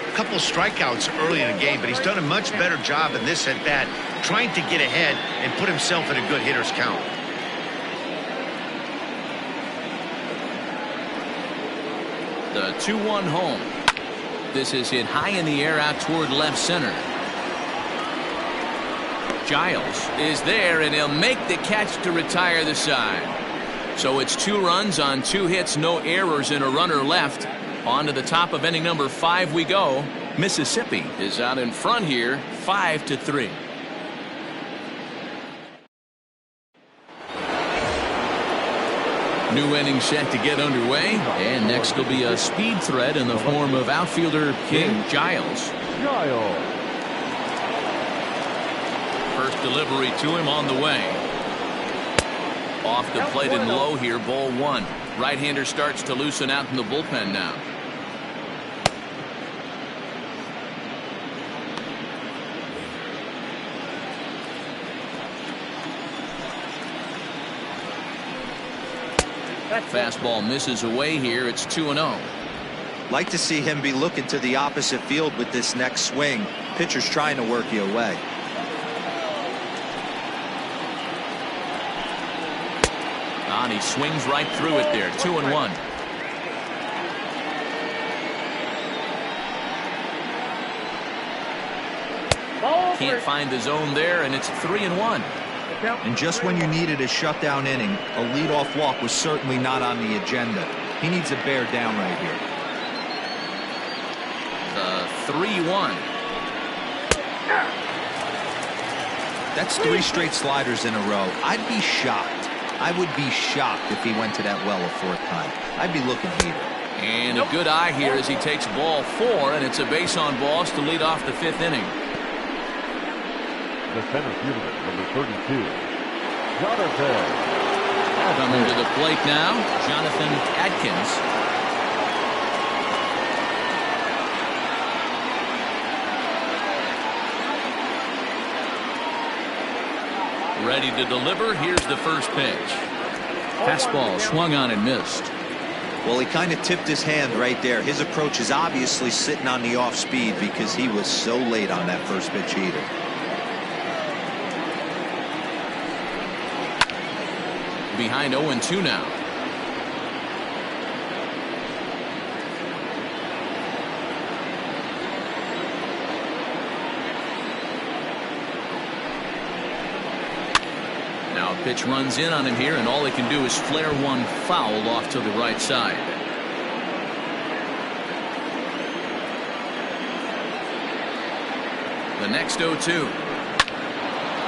A couple strikeouts early in the game, but he's done a much better job in this at bat, trying to get ahead and put himself in a good hitter's count. The 2-1 home. This is hit high in the air out toward left center. Giles is there, and he'll make the catch to retire the side. So it's 2 runs on 2 hits, no errors, and a runner left. On to the top of inning number 5 we go. Mississippi is out in front here, 5-3. New inning set to get underway, and next will be a speed threat in the form of outfielder King Giles. First delivery to him on the way. Off the plate and low here, ball 1. Right-hander starts to loosen out in the bullpen now. Fastball misses away here. It's 2-0. Like to see him be looking to the opposite field with this next swing. Pitcher's trying to work you away. And he swings right through it there. 2-1. Can't find the zone there, and it's 3-1. And just when you needed a shutdown inning, a leadoff walk was certainly not on the agenda. He needs to bear down right here. The 3-1. That's 3 straight sliders in a row. I'd be shocked. I would be shocked if he went to that well a 4th time. I'd be looking heated. And a good eye here as he takes ball 4, and it's a base on balls to lead off the 5th inning. The center fielder, number 32, Jonathan. Coming to the plate now, Jonathan Adkins. Ready to deliver. Here's the first pitch. Fastball swung on and missed. Well, he kind of tipped his hand right there. His approach is obviously sitting on the off speed because he was so late on that first pitch heater. Behind 0-2 now. Now a pitch runs in on him here, and all he can do is flare one foul off to the right side. The next 0-2.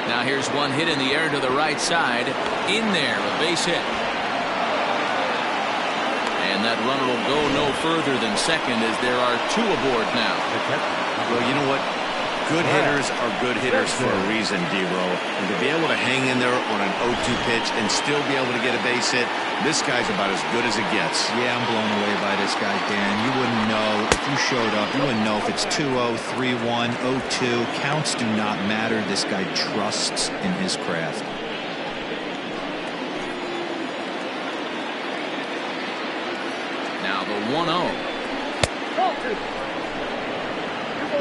Now here's one hit in the air to the right side. In there, a base hit. And that runner will go no further than second as there are 2 aboard now. Well, you know what? Good hitters are good hitters for a reason, D-Row. And to be able to hang in there on an 0-2 pitch and still be able to get a base hit, this guy's about as good as it gets. Yeah, I'm blown away by this guy, Dan. You wouldn't know if you showed up. You wouldn't know if it's 2-0, 3-1, 0-2. Counts do not matter. This guy trusts in his craft. Now the 1-0.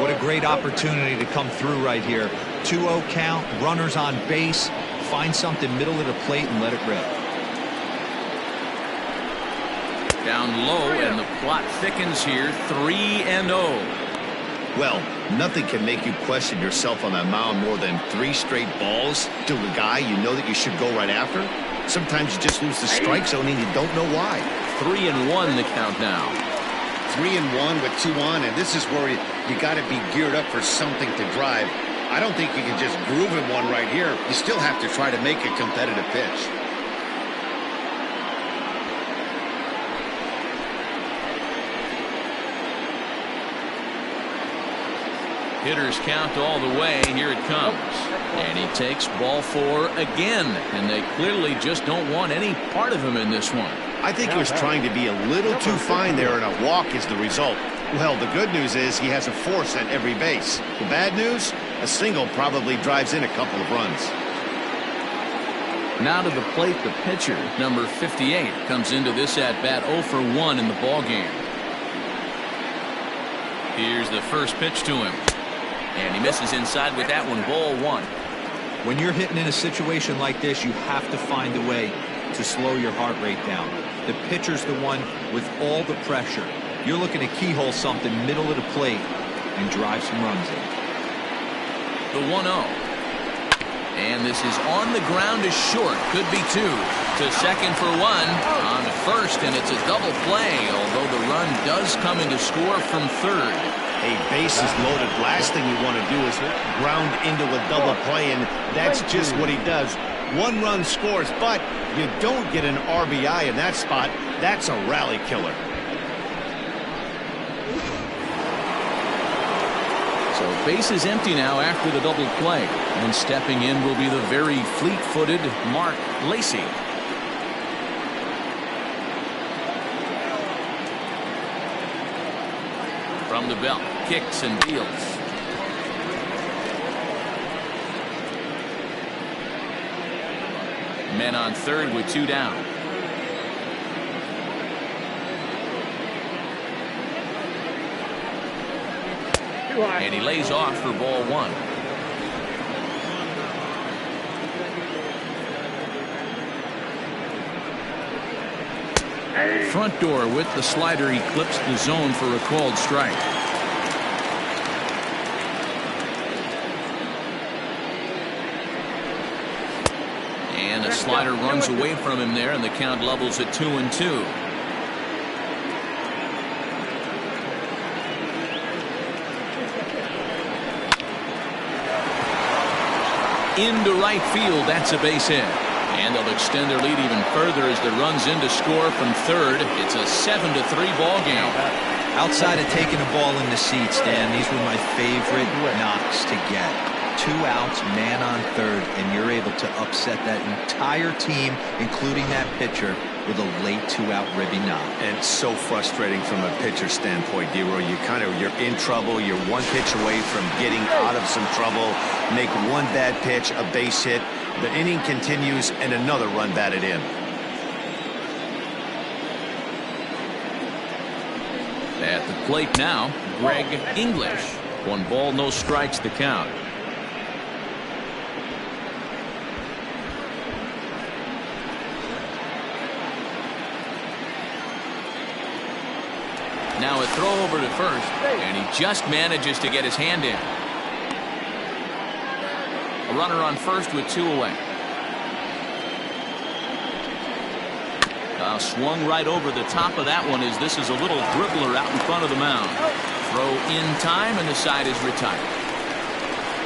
What a great opportunity to come through right here. 2-0 count, runners on base. Find something middle of the plate and let it rip. Down low, and the plot thickens here. 3-0. Well, nothing can make you question yourself on that mound more than 3 straight balls to a guy you know that you should go right after. Sometimes you just lose the strike zone and you don't know why. 3-1 the count now. 3-1 with 2 on, and this is where you got to be geared up for something to drive. I don't think you can just groove him one right here. You still have to try to make a competitive pitch. Hitters count all the way. Here it comes. And he takes ball 4 again. And they clearly just don't want any part of him in this one. I think he was trying to be a little too fine there, and a walk is the result. Well, the good news is he has a force at every base. The bad news, a single probably drives in a couple of runs. Now to the plate, the pitcher, number 58, comes into this at-bat 0 for 1 in the ballgame. Here's the first pitch to him. And he misses inside with that one, ball 1. When you're hitting in a situation like this, you have to find a way to slow your heart rate down. The pitcher's the one with all the pressure. You're looking to keyhole something middle of the plate and drive some runs in. The 1-0. And this is on the ground is short. Could be 2. To second for 1. On first, and it's a double play, although the run does come into score from third. A base is loaded. Last thing you want to do is ground into a double play, and that's just what he does. 1 run scores, but you don't get an RBI in that spot. That's a rally killer. So base is empty now after the double play. And stepping in will be the very fleet-footed Mark Lacy. From the belt, kicks and deals. Men on third with 2 down. And he lays off for ball 1. Front door with the slider eclipsed the zone for a called strike. And the slider runs away from him there, and the count levels at 2-2. Into right field, that's a base hit. And they'll extend their lead even further as the runs in to score from third. It's a 7-3 ball game. Outside of taking a ball in the seats, Dan, these were my favorite knocks to get. 2 outs, man on third, and you're able to upset that entire team, including that pitcher, with a late 2-out ribby knock. And so frustrating from a pitcher standpoint, D-Roy. You're in trouble. You're 1 pitch away from getting out of some trouble. Make 1 bad pitch, a base hit. The inning continues, and another run batted in. At the plate now, Greg English. 1 ball, no strikes, the count. Now a throw over to first, and he just manages to get his hand in. A runner on first with 2 away. Swung right over the top of that one as this is a little dribbler out in front of the mound. Throw in time, and the side is retired.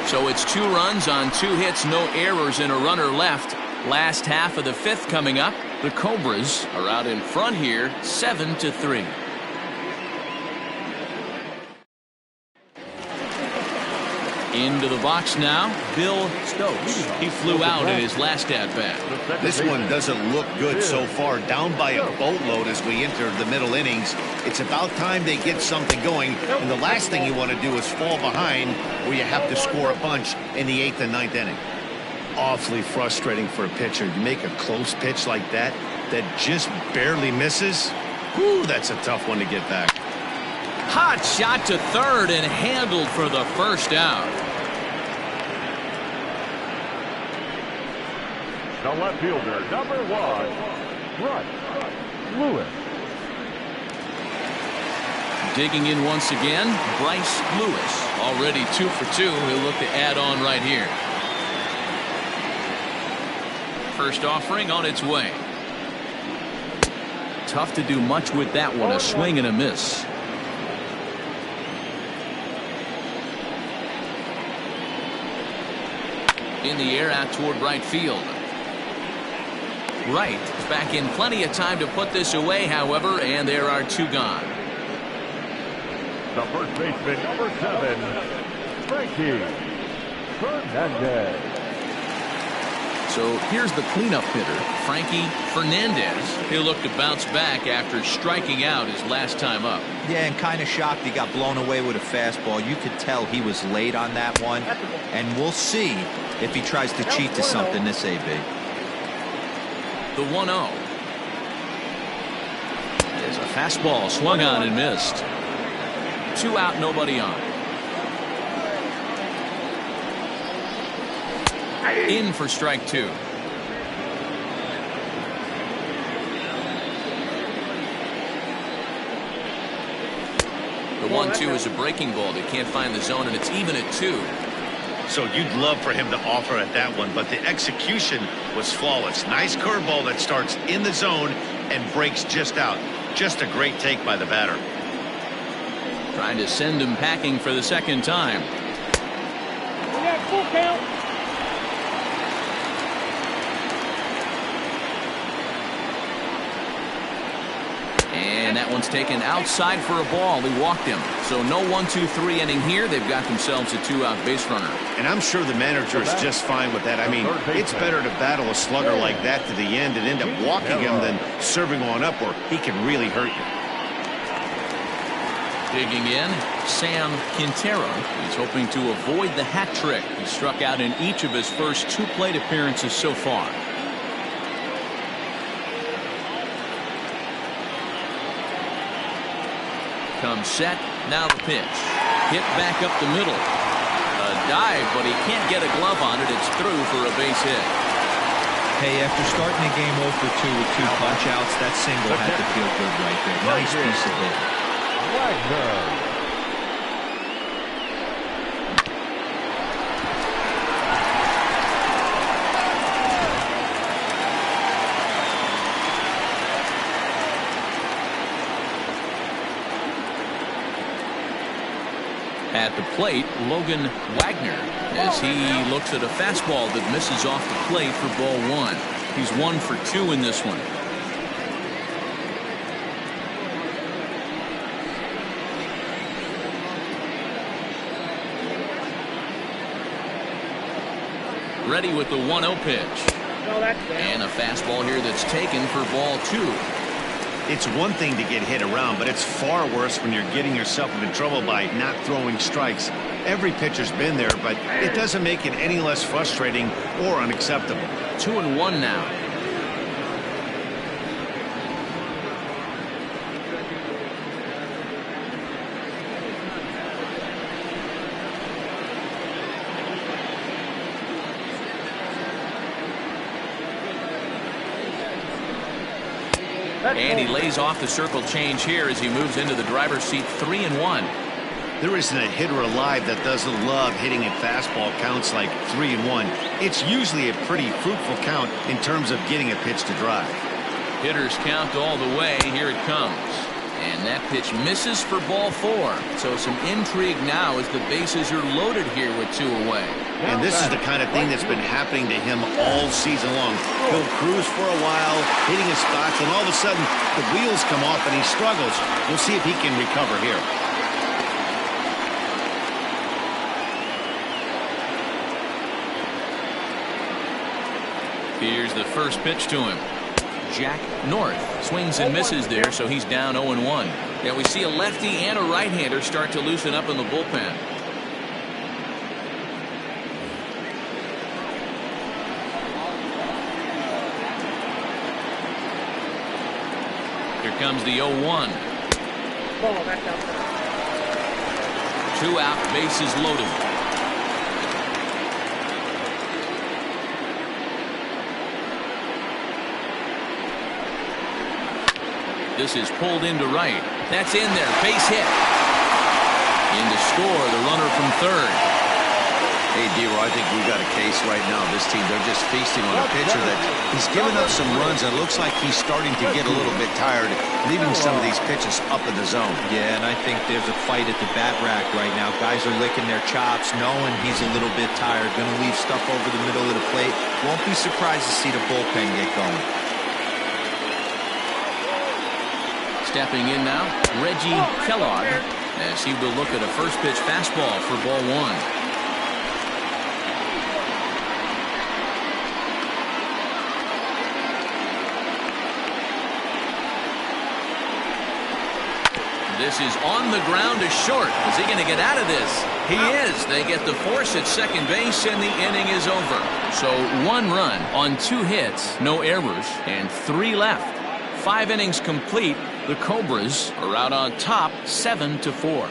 So it's 2 runs on 2 hits, no errors, and a runner left. Last half of the 5th coming up. The Cobras are out in front here, 7-3. Into the box now, Bill Stokes. He flew out in his last at-bat. This one doesn't look good so far. Down by a boatload as we enter the middle innings. It's about time they get something going, and the last thing you want to do is fall behind where you have to score a bunch in the 8th and 9th inning. Awfully frustrating for a pitcher. You make a close pitch like that just barely misses. Whew, that's a tough one to get back. Hot shot to third and handled for the first out. The left fielder, number 1, Bryce Lewis. Digging in once again, Bryce Lewis. Already 2 for 2. He'll look to add on right here. First offering on its way. Tough to do much with that one. A swing and a miss. In the air out toward right field. Right back in plenty of time to put this away, however, and there are 2 gone. The first baseman, number 7, Frankie Fernandez. So here's the cleanup hitter, Frankie Fernandez. He'll look to bounce back after striking out his last time up. Yeah, and kind of shocked he got blown away with a fastball. You could tell he was late on that one. And we'll see if he tries to cheat to something this AB. The 1-0. There's a fastball swung on and missed. 2 out, nobody on. In for strike 2. The 1-2 is a breaking ball. They can't find the zone, and it's even at 2. So you'd love for him to offer at that one, but the execution was flawless. Nice curveball that starts in the zone and breaks just out. Just a great take by the batter. Trying to send him packing for the second time. We got full count. And that one's taken outside for a ball. He walked him. So no 1-2-3 inning here. They've got themselves a 2-out base runner. And I'm sure the manager is just fine with that. I mean, it's better to battle a slugger like that to the end and end up walking him than serving on up where he can really hurt you. Digging in, Sam Quintero. He's hoping to avoid the hat trick. He struck out in each of his first 2 plate appearances so far. Comes set, now the pitch. Hit back up the middle. A dive, but he can't get a glove on it. It's through for a base hit. Hey, after starting the game 0 for 2 with 2 punch-outs, that single had to feel good right there. Nice piece of hit. Wagner. At the plate, Logan Wagner, as he looks at a fastball that misses off the plate for ball 1. He's 1 for 2 in this one. Ready with the 1-0 pitch. And a fastball here that's taken for ball 2. It's one thing to get hit around, but it's far worse when you're getting yourself into trouble by not throwing strikes. Every pitcher's been there, but it doesn't make it any less frustrating or unacceptable. 2-1 now. And he lays off the circle change here as he moves into the driver's seat. 3-1. There isn't a hitter alive that doesn't love hitting at fastball counts like 3-1. It's usually a pretty fruitful count in terms of getting a pitch to drive. Hitters count all the way. Here it comes. And that pitch misses for ball 4. So some intrigue now as the bases are loaded here with 2 away. And this is the kind of thing that's been happening to him all season long. He'll cruise for a while, hitting his spots, and all of a sudden the wheels come off and he struggles. We'll see if he can recover here. Here's the first pitch to him. Jack North swings and misses there, so he's down 0-1. Yeah, we see a lefty and a right-hander start to loosen up in the bullpen. Here comes the 0-1. 2 out, bases loaded. This is pulled into right. That's in there. Base hit. In to score, the runner from third. Hey, D-Roy, I think we've got a case right now. This team, they're just feasting on a pitcher that he's given up some runs, and it looks like he's starting to get a little bit tired, leaving some of these pitches up in the zone. Yeah, and I think there's a fight at the bat rack right now. Guys are licking their chops, knowing he's a little bit tired, going to leave stuff over the middle of the plate. Won't be surprised to see the bullpen get going. Stepping in now, Reggie Kellogg, as he will look at a first pitch fastball for ball one. This is on the ground to short. Is he going to get out of this? He is. They get the force at second base, and the inning is over. So 1 run on 2 hits, no errors, and 3 left. 5 innings complete. The Cobras are out on top 7-4.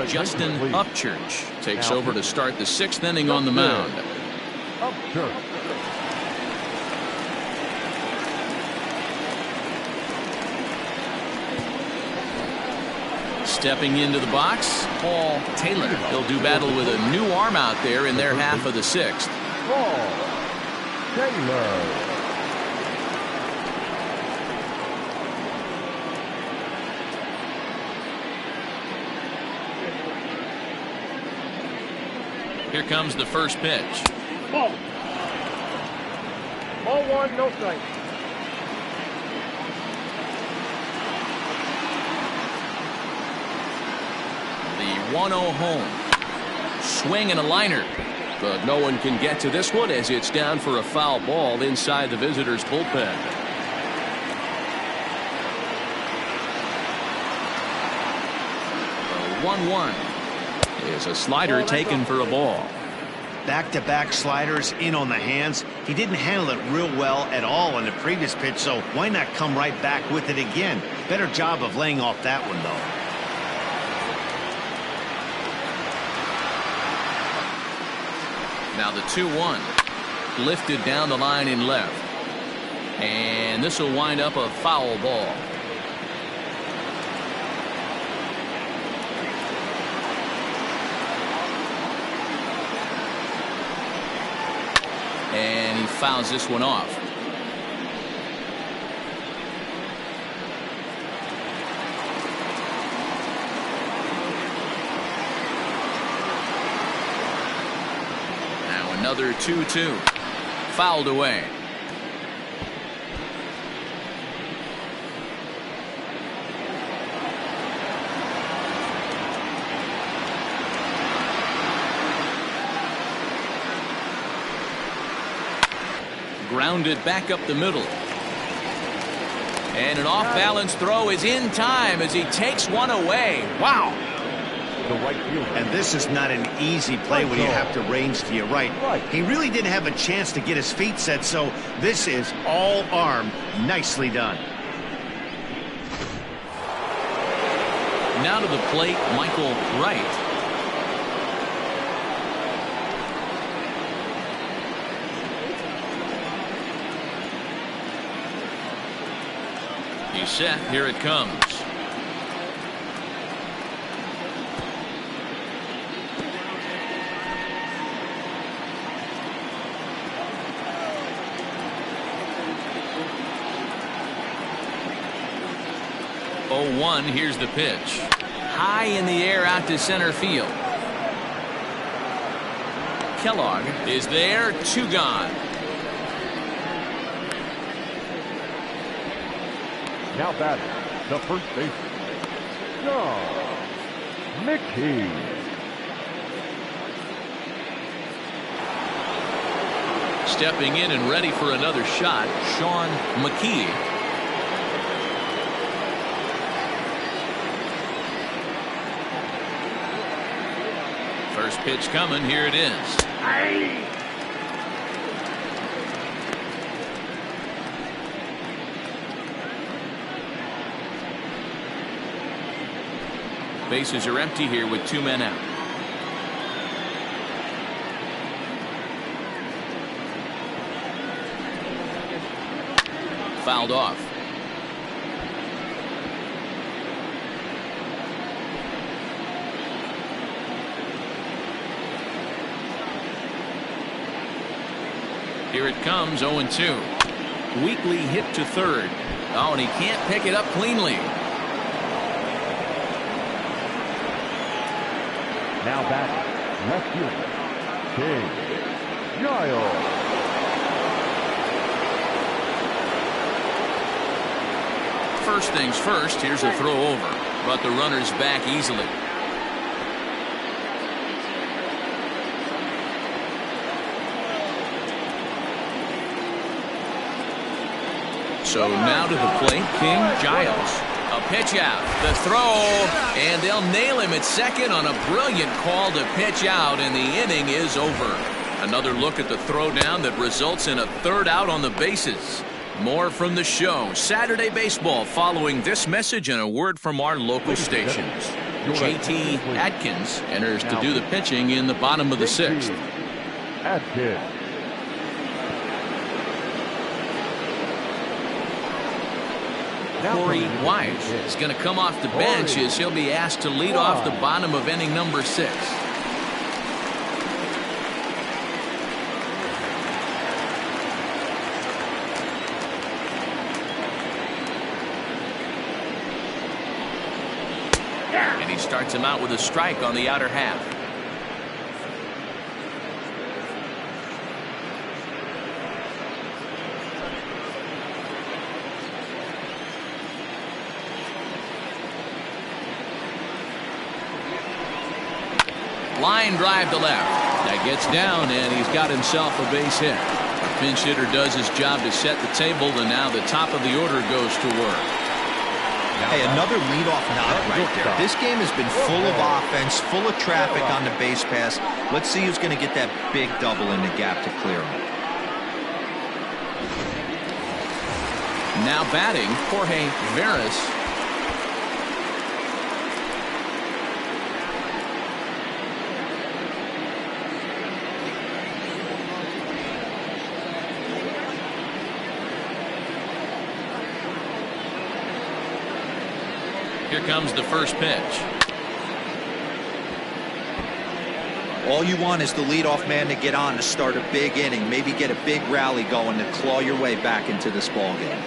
Justin Upchurch takes over to start the 6th inning on the mound. Upchurch. Stepping into the box, Paul Taylor. He'll do battle with a new arm out there in their half of the 6th. Paul Taylor. Here comes the first pitch. Ball. Ball 1, no strike. The 1-0 home. Swing and a liner. But no one can get to this one as it's down for a foul ball inside the visitors' bullpen. The 1-1 is a slider taken for a ball. Back-to-back sliders in on the hands. He didn't handle it real well at all on the previous pitch, so why not come right back with it again? Better job of laying off that one, though. Now the 2-1 lifted down the line in left, and this will wind up a foul ball. And he fouls this one off. Another 2-2. Fouled away. Grounded back up the middle. And an off-balance throw is in time as he takes one away. Wow. And this is not an easy play when you have to range to your right. He really didn't have a chance to get his feet set, so this is all arm. Nicely done. Now to the plate, Michael Wright. He's set. Here it comes. Here's the pitch. High in the air out to center field. Kellogg is there, 2 gone. Now batting, the first baseman, John Mickey. Stepping in and ready for another shot, Sean McKee. First pitch coming. Here it is. Bases are empty here with 2 men out. Fouled off. Here it comes, 0-2. Weakly hit to third. Oh, and he can't pick it up cleanly. Now back, left fielder, King Giles. First things first, here's a throw over, but the runner's back easily. So now to the plate, King Giles. A pitch out, the throw, and they'll nail him at second on a brilliant call to pitch out, and the inning is over. Another look at the throwdown that results in a third out on the bases. More from the show, Saturday Baseball, following this message and a word from our local stations. J.T. Atkins enters to do the pitching in the bottom of the sixth. Atkins. Corey Wise is going to come off the bench as he'll be asked to lead off the bottom of inning number 6. And he starts him out with a strike on the outer half. Line drive to left. That gets down, and he's got himself a base hit. The pinch hitter does his job to set the table, and now the top of the order goes to work. Hey, another leadoff knock right there. This game has been full of offense, full of traffic on the base pass. Let's see who's going to get that big double in the gap to clear him. Now batting, Jorge Veras. Here comes the first pitch. All you want is the leadoff man to get on to start a big inning, maybe get a big rally going to claw your way back into this ball game.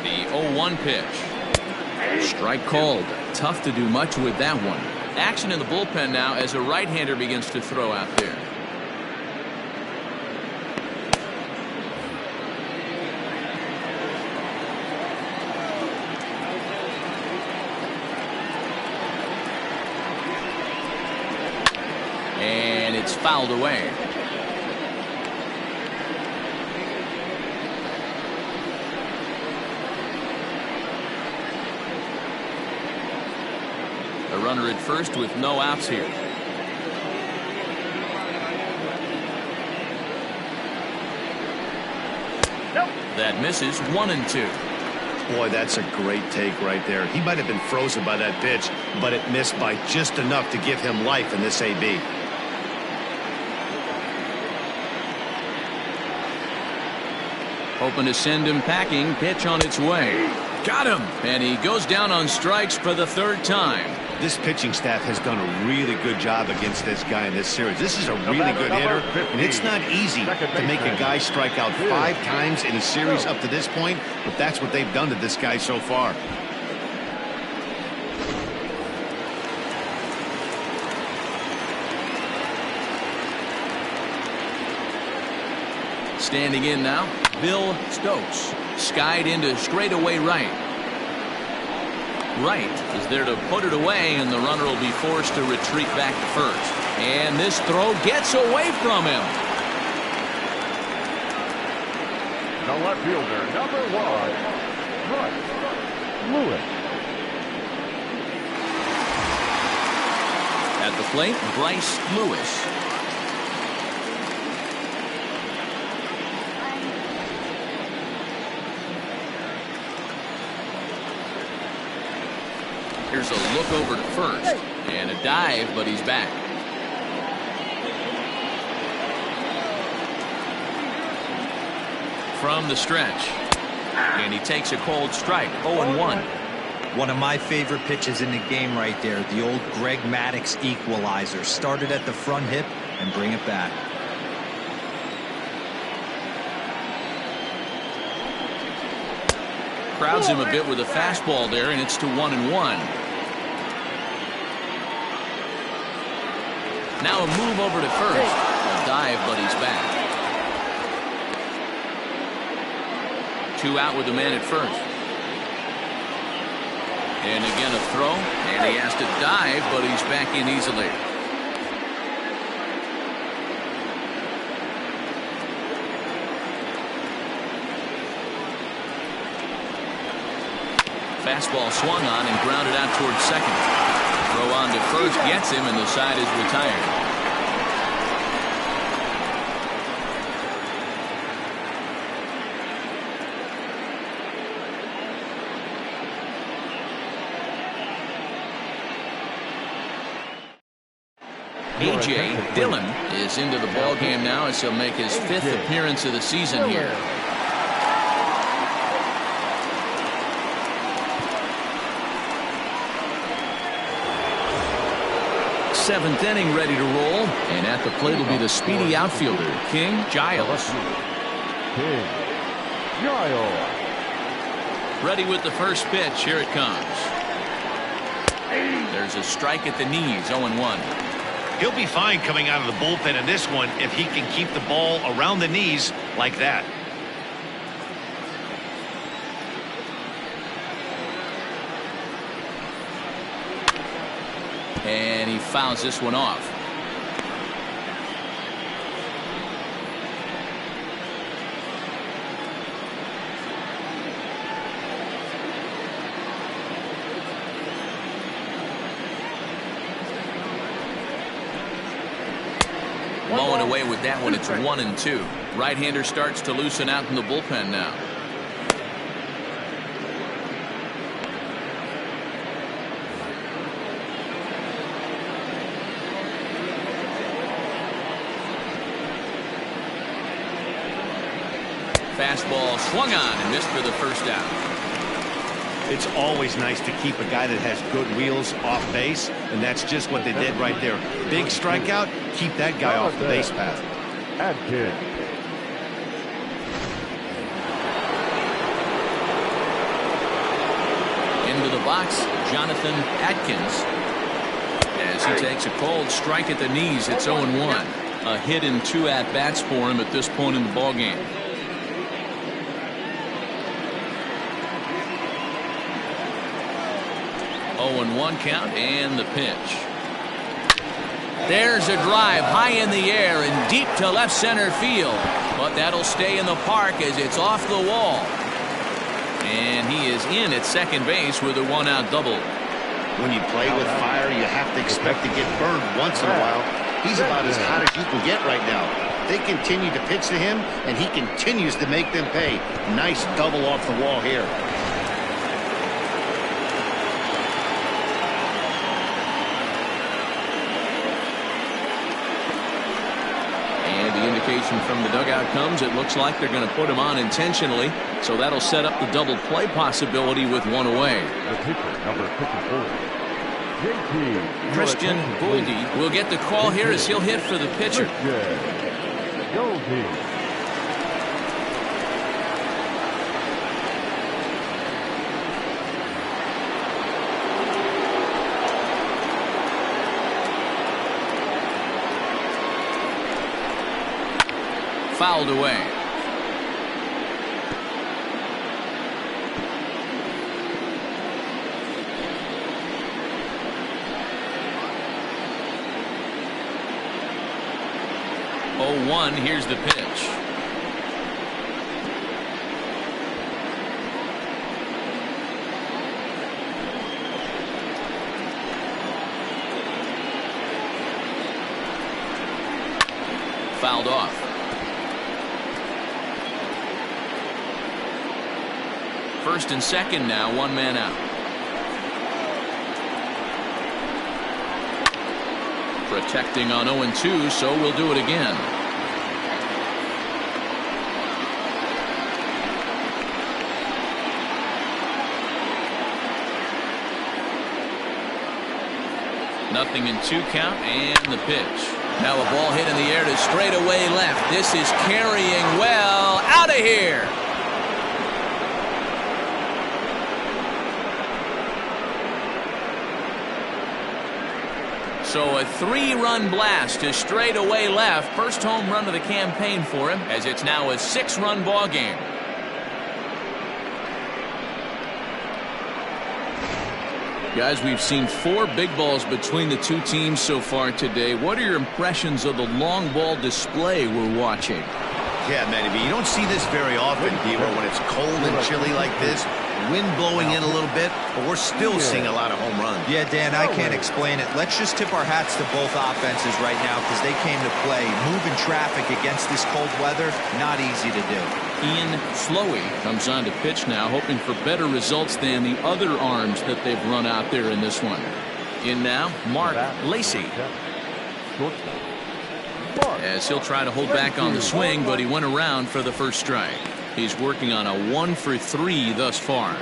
The 0-1 pitch. Strike called. Tough to do much with that one. Action in the bullpen now as a right-hander begins to throw out there. And it's fouled away. A runner at first with no outs here. That misses. 1-2. Boy, that's a great take right there. He might have been frozen by that pitch, but it missed by just enough to give him life in this AB. Hoping to send him packing. Pitch on its way. Got him. And he goes down on strikes for the third time. This pitching staff has done a really good job against this guy in this series. This is a really good hitter, and it's not easy to make a guy strike out 5 times in a series up to this point, but that's what they've done to this guy so far. Standing in now, Bill Stokes. Skied into straightaway right. Right is there to put it away, and the runner will be forced to retreat back to first. And this throw gets away from him. The left fielder, number 1, Bryce Lewis. At the plate, Bryce Lewis. Here's a look over to first, and a dive, but he's back. From the stretch, and he takes a cold strike. 0-1. One of my favorite pitches in the game right there, the old Greg Maddux equalizer. Started at the front hip and bring it back. Crowds him a bit with a fastball there, and it's to 1-1. Now a move over to first. A dive, but he's back. 2 out with the man at first. And again a throw, and he has to dive, but he's back in easily. Fastball swung on and grounded out towards second. Throw on to first gets him, and the side is retired. A.J. Dillon is into the ball game now as he'll make his 5th appearance of the season here. Seventh inning ready to roll, and at the plate will be the speedy outfielder King Giles. Ready with the first pitch. Here it comes. There's a strike at the knees. 0-1. He'll be fine coming out of the bullpen in this one if he can keep the ball around the knees like that. And he fouls this one off. Mowing away with that one. It's 1-2. Right-hander starts to loosen out in the bullpen now. Fastball swung on and missed for the first out. It's always nice to keep a guy that has good wheels off base, and that's just what they did right there. Big strikeout, keep that guy off the base path. Into the box, Jonathan Atkins. As he takes a cold strike at the knees, it's 0-1. A hit in 2 at-bats for him at this point in the ballgame. 0-1 count, and the pitch. There's a drive high in the air and deep to left center field, but that'll stay in the park as it's off the wall. And he is in at second base with a 1-out double. When you play with fire, you have to expect to get burned once in a while. He's about as hot as you can get right now. They continue to pitch to him, and he continues to make them pay. Nice double off the wall here. From the dugout comes, it looks like they're going to put him on intentionally, so that'll set up the double play possibility with one away. The pitcher, number 54, JT. Christian Goldie will get the call here as he'll hit for the pitcher. Goldie. Fouled away. Oh, 1. Here's the pitch. Fouled off. First and second now, 1 man out. Protecting on 0-2, so we'll do it again. Nothing in 2 count, and the pitch. Now a ball hit in the air to straightaway left. This is carrying well. Out of here. So a 3-run blast to straightaway left. First home run of the campaign for him, as it's now a 6-run ball game. Guys, we've seen 4 big balls between the 2 teams so far today. What are your impressions of the long ball display we're watching? Yeah, Matty B, you don't see this very often, Deaver, when it's cold and chilly like this. Wind blowing in a little bit, but we're still seeing a lot of home runs. Yeah, Dan, I can't explain it. Let's just tip our hats to both offenses right now because they came to play. Moving traffic against this cold weather, not easy to do. Ian Slowey comes on to pitch now, hoping for better results than the other arms that they've run out there in this one. In now, Mark Lacey. As he'll try to hold back on the swing, but he went around for the first strike. He's working on a 1-for-3 thus far.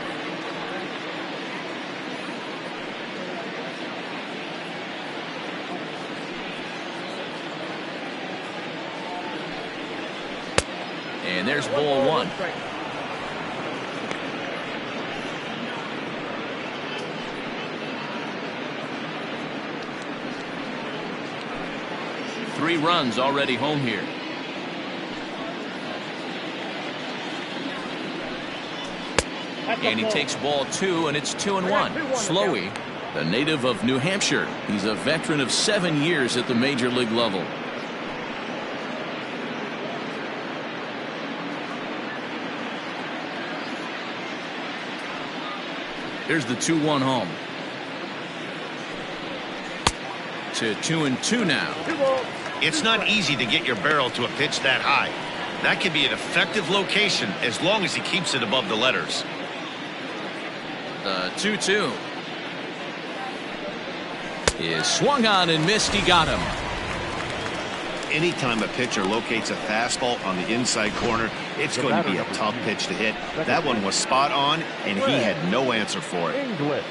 And there's ball 1. Three runs already home here. And he takes ball 2, and it's 2-1. Slowey, the native of New Hampshire. He's a veteran of 7 years at the major league level. Here's the 2-1 home. To 2-2 now. It's not easy to get your barrel to a pitch that high. That can be an effective location as long as he keeps it above the letters. 2-2 is swung on and missed. He got him. Anytime a pitcher locates a fastball on the inside corner, it's going to be a tough pitch to hit. That one was spot on, and he had no answer for it. English.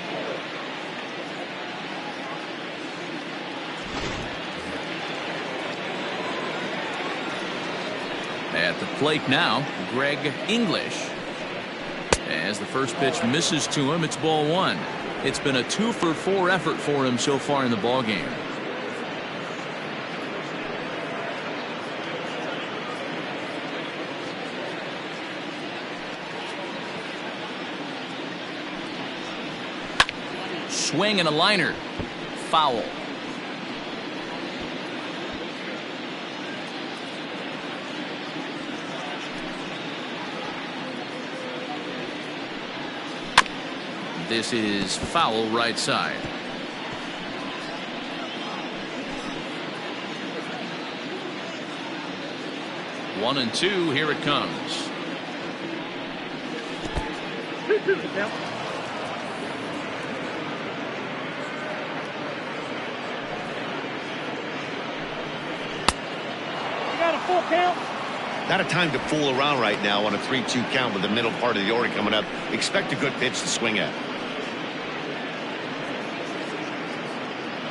At the plate now, Greg English. As the first pitch misses to him, it's ball 1. It's been a 2-for-4 effort for him so far in the ball game. Swing and a liner. Foul. This is foul right side. One and two, here it comes. Got a full count. Not a time to fool around right now on a 3-2 count with the middle part of the order coming up. Expect a good pitch to swing at.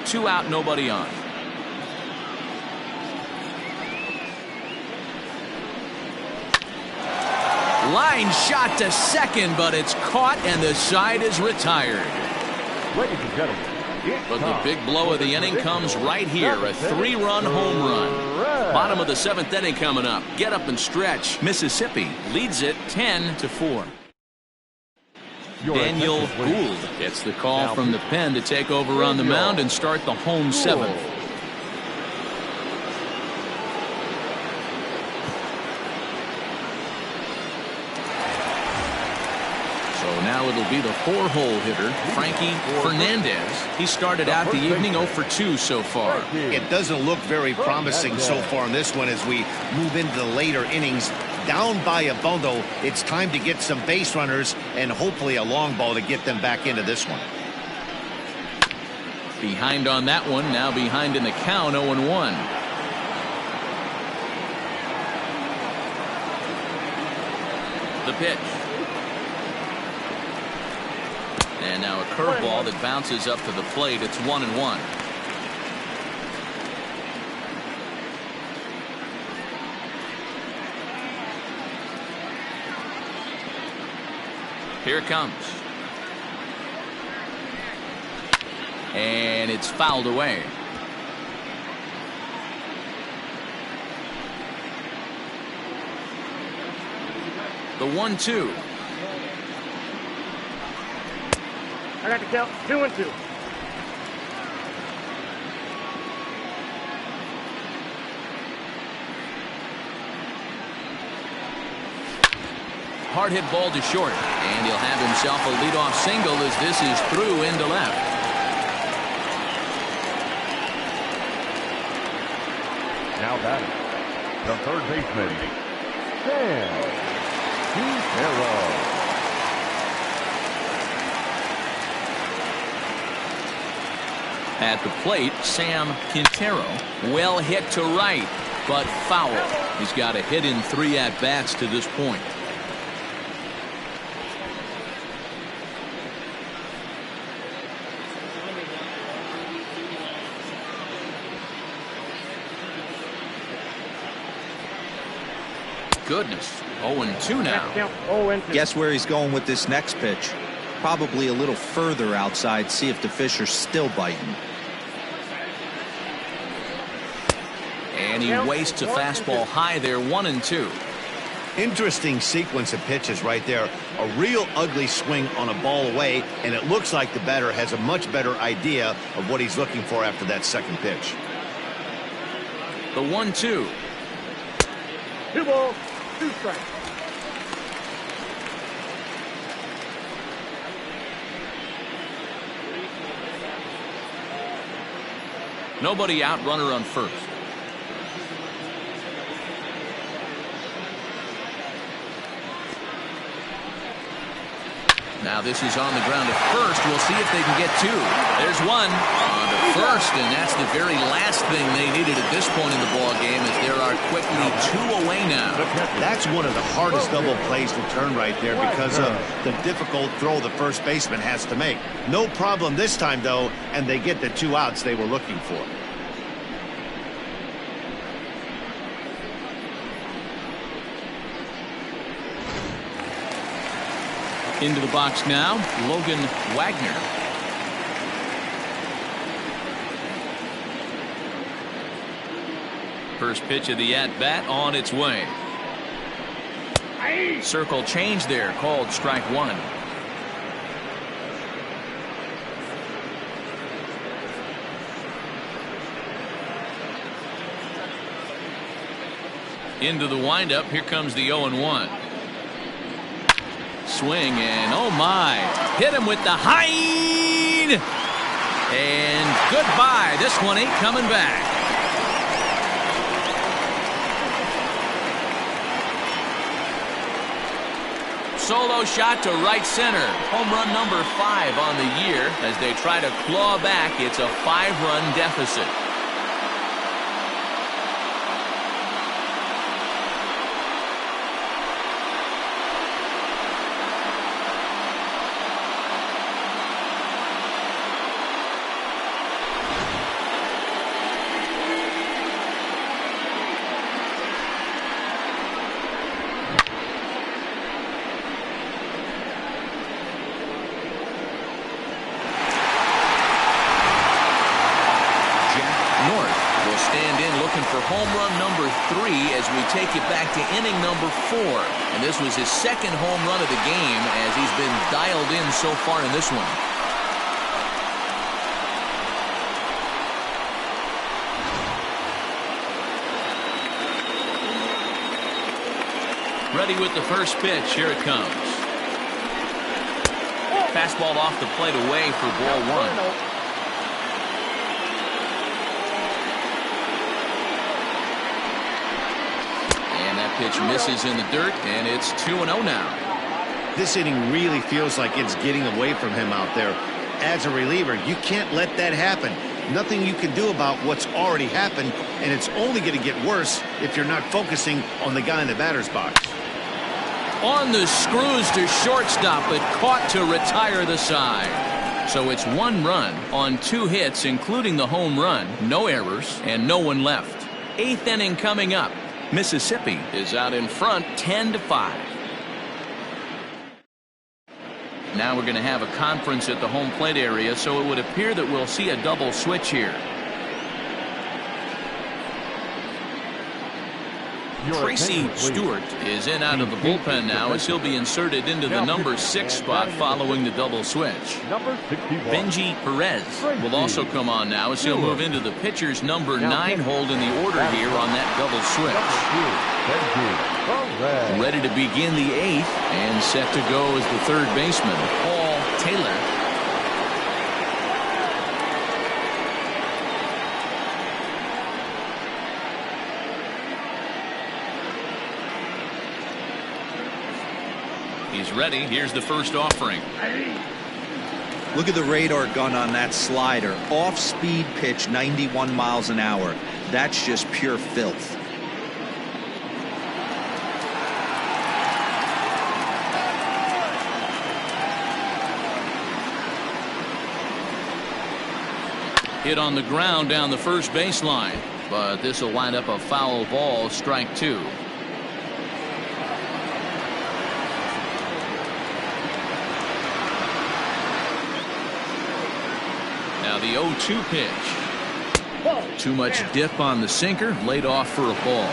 2 out, nobody on. Line shot to second, but it's caught and the side is retired. Ladies and gentlemen, but the big blow of the inning comes right here. A 3-run home run. Bottom of the 7th inning coming up. Get up and stretch. Mississippi leads it 10-4. Daniel Gould gets the call from the pen to take over on the mound and start the home 7th. So now it'll be the 4-hole hitter, Frankie Fernandez. He started out the evening 0 for 2 so far. It doesn't look very promising so far in this one as we move into the later innings. Down by a bundle, it's time to get some base runners and hopefully a long ball to get them back into this one. Behind on that one, now behind in the count, 0-1. The pitch. And now a curveball that bounces up to the plate. It's 1-1. Here it comes. And it's fouled away. The 1-2. I got to count 2-2. Hard hit ball to short, and he'll have himself a leadoff single as this is through into left. Now batting, the third baseman, Sam Quintero. At the plate, Sam Quintero. Well hit to right, but foul. He's got a hit in 3 at-bats to this point. Goodness, 0-2 now. Count 0-2. Guess where he's going with this next pitch? Probably a little further outside, see if the fish are still biting. And he wastes a fastball high there, 1-2. Interesting sequence of pitches right there. A real ugly swing on a ball away, and it looks like the batter has a much better idea of what he's looking for after that second pitch. The 1-2. 2 balls, 2 strikes. Nobody out, runner on first. Now this is on the ground at first. We'll see if they can get 2. There's 1 on to first, and that's the very last thing they needed at this point in the ball game, as there are quickly 2 away now. That's one of the hardest double plays to turn right there because of the difficult throw the first baseman has to make. No problem this time, though, and they get the 2 outs they were looking for. Into the box now, Logan Wagner. First pitch of the at-bat on its way. Circle change there, called strike 1. Into the windup, here comes the 0-1. Swing, and oh my, hit him with the hide, and goodbye. This one ain't coming back. Solo shot to right center. Home run number 5 on the year as they try to claw back. It's a 5-run deficit. For home run number 3 as we take it back to inning number 4. And this was his second home run of the game as he's been dialed in so far in this one. Ready with the first pitch. Here it comes. Fastball off the plate away for ball 1. Pitch misses in the dirt, and it's 2-0 now. This inning really feels like it's getting away from him out there. As a reliever, you can't let that happen. Nothing you can do about what's already happened, and it's only going to get worse if you're not focusing on the guy in the batter's box. On the screws to shortstop, but caught to retire the side. So it's 1 run on 2 hits, including the home run, no errors, and no one left. 8th inning coming up. Mississippi is out in front 10-5. Now we're going to have a conference at the home plate area, so it would appear that we'll see a double switch here. Tracy Stewart is in out of the bullpen now as he'll be inserted into the number 6 spot following the double switch. Benji Perez will also come on now as he'll move into the pitcher's number 9 hold in the order here on that double switch. Ready to begin the 8th and set to go as the third baseman, Paul Taylor. He's ready. Here's the first offering. Look at the radar gun on that slider. Off-speed pitch, 91 miles an hour. That's just pure filth. Hit on the ground down the first baseline, but this will wind up a foul ball, strike 2. Now the 0-2 pitch. Too much dip on the sinker, laid off for a ball.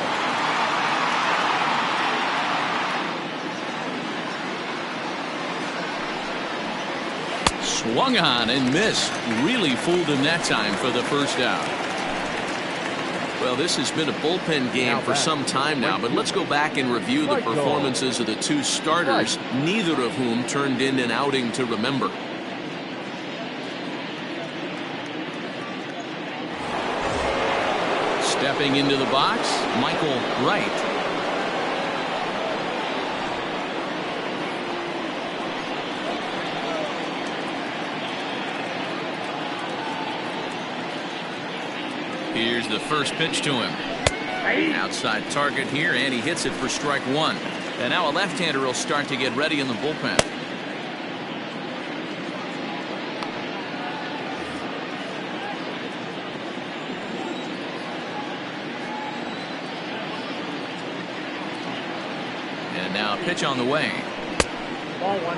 Swung on and missed. Really fooled him that time for the first out. Well, this has been a bullpen game for some time now, but let's go back and review the performances of the two starters, neither of whom turned in an outing to remember. Stepping into the box, Michael Wright. Here's the first pitch to him. Outside target here, and he hits it for strike 1. And now a left-hander will start to get ready in the bullpen. And now a pitch on the way. Ball 1.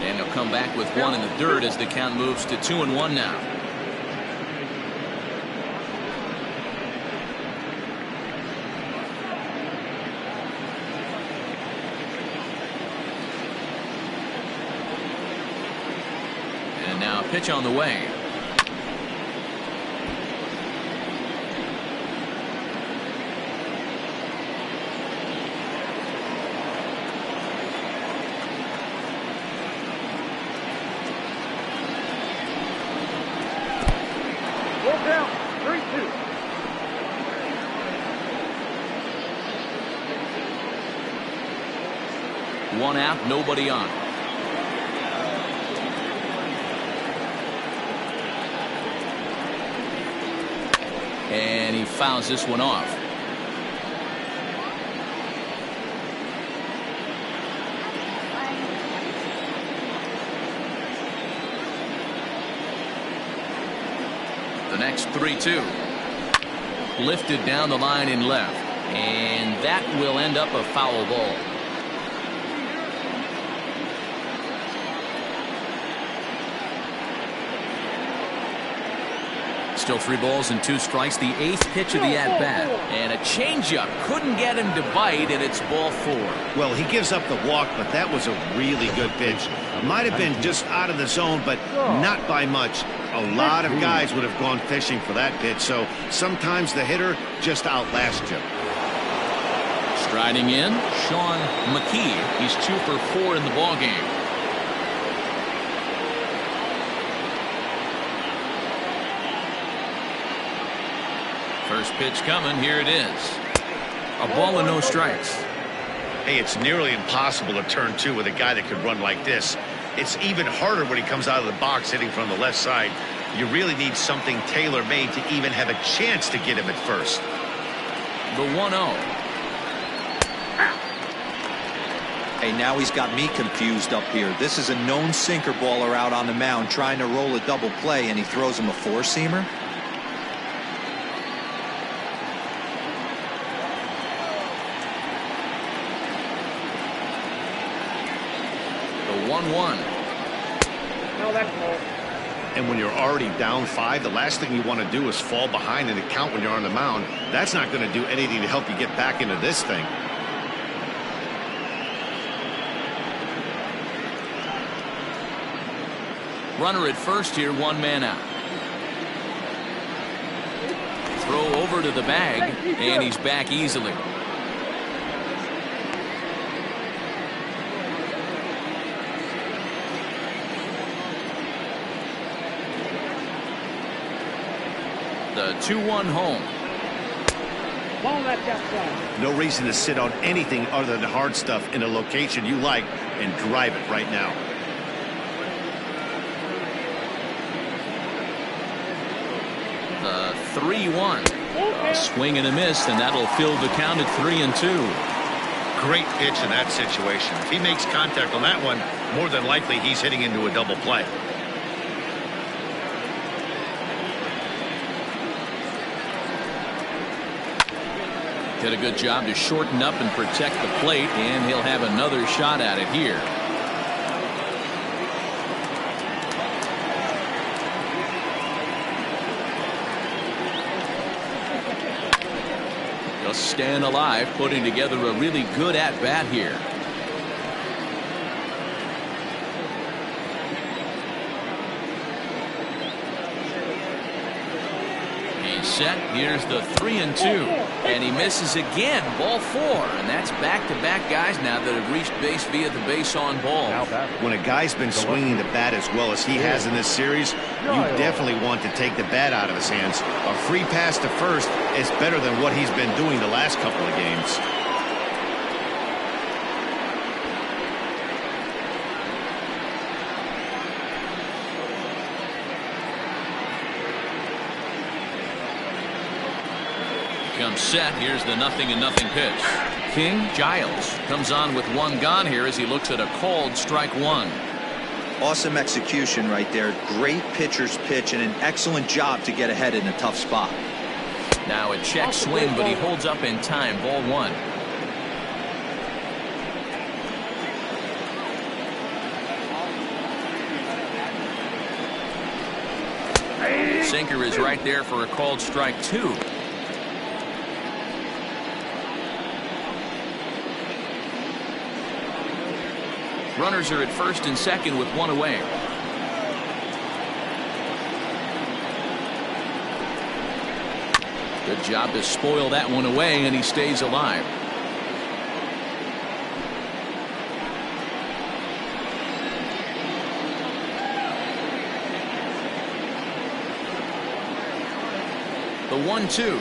And he'll come back with one in the dirt as the count moves to 2-1 now. And now a pitch on the way. Down, 3-2. One out, nobody on. And he fouls this one off. The next 3-2. Lifted down the line in left. And that will end up a foul ball. Still 3 balls and 2 strikes. The 8th pitch of the at-bat. And a changeup. Couldn't get him to bite, and it's ball 4. Well, he gives up the walk, but that was a really good pitch. Might have been just out of the zone, but not by much. A lot of guys would have gone fishing for that pitch, so sometimes the hitter just outlasts you. Striding in, Sean McKee. He's 2 for 4 in the ballgame. First pitch coming. Here it is. A ball and no strikes. Hey, it's nearly impossible to turn 2 with a guy that could run like this. It's even harder when he comes out of the box hitting from the left side. You really need something tailor-made to even have a chance to get him at first. The 1-0. Hey, now he's got me confused up here. This is a known sinker baller out on the mound trying to roll a double play, and he throws him a four-seamer. The 1-1. No, that's ball. And when you're already down 5, the last thing you want to do is fall behind in the count when you're on the mound. That's not going to do anything to help you get back into this thing. Runner at first here, 1 man out. Throw over to the bag, and he's back easily. The 2-1 home. Ball left outside. No reason to sit on anything other than hard stuff in a location you like and drive it right now. The 3-1. A swing and a miss, and that'll fill the count at 3-2. Great pitch in that situation. If he makes contact on that one, more than likely he's hitting into a double play. Did a good job to shorten up and protect the plate, and he'll have another shot at it here. Just staying alive, putting together a really good at-bat here. Set. Here's the 3-2, and he misses again. Ball 4, and that's back-to-back guys now that have reached base via the base on ball. When a guy's been swinging the bat as well as he has in this series, you definitely want to take the bat out of his hands. A free pass to first is better than what he's been doing the last couple of games. Comes set. Here's the 0-0 pitch. King Giles comes on with 1 gone here as he looks at a called strike 1. Awesome execution right there. Great pitcher's pitch and an excellent job to get ahead in a tough spot. Now a check swing, but he holds up in time. Ball 1. Sinker is right there for a called strike 2. Runners are at first and second with 1 away. Good job to spoil that one away, and he stays alive. The 1-2.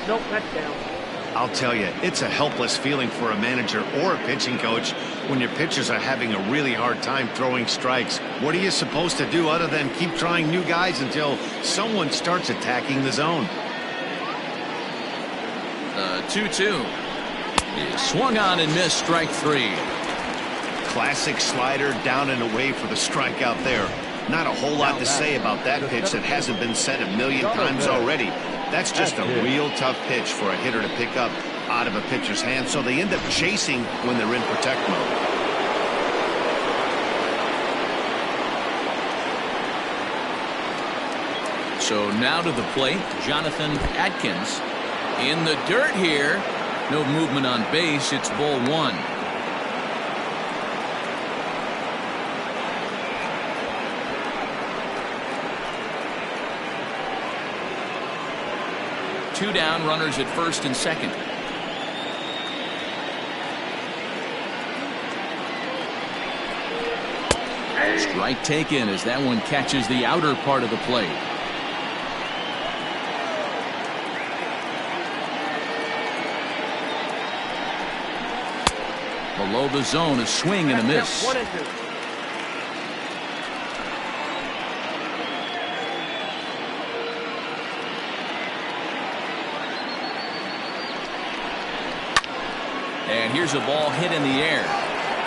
Nope, that's down. I'll tell you, it's a helpless feeling for a manager or a pitching coach when your pitchers are having a really hard time throwing strikes. What are you supposed to do other than keep trying new guys until someone starts attacking the zone? 2-2. He swung on and missed strike 3. Classic slider down and away for the strikeout there. Not a whole lot to say about that pitch that hasn't been said a million times already. That's just a real tough pitch for a hitter to pick up out of a pitcher's hand, so they end up chasing when they're in protect mode. So now to the plate, Jonathan Atkins. In the dirt here. No movement on base. It's ball 1. Two down, runners at first and second. Strike taken as that one catches the outer part of the plate. Below the zone, a swing and a miss. 1-2. And And here's a ball hit in the air.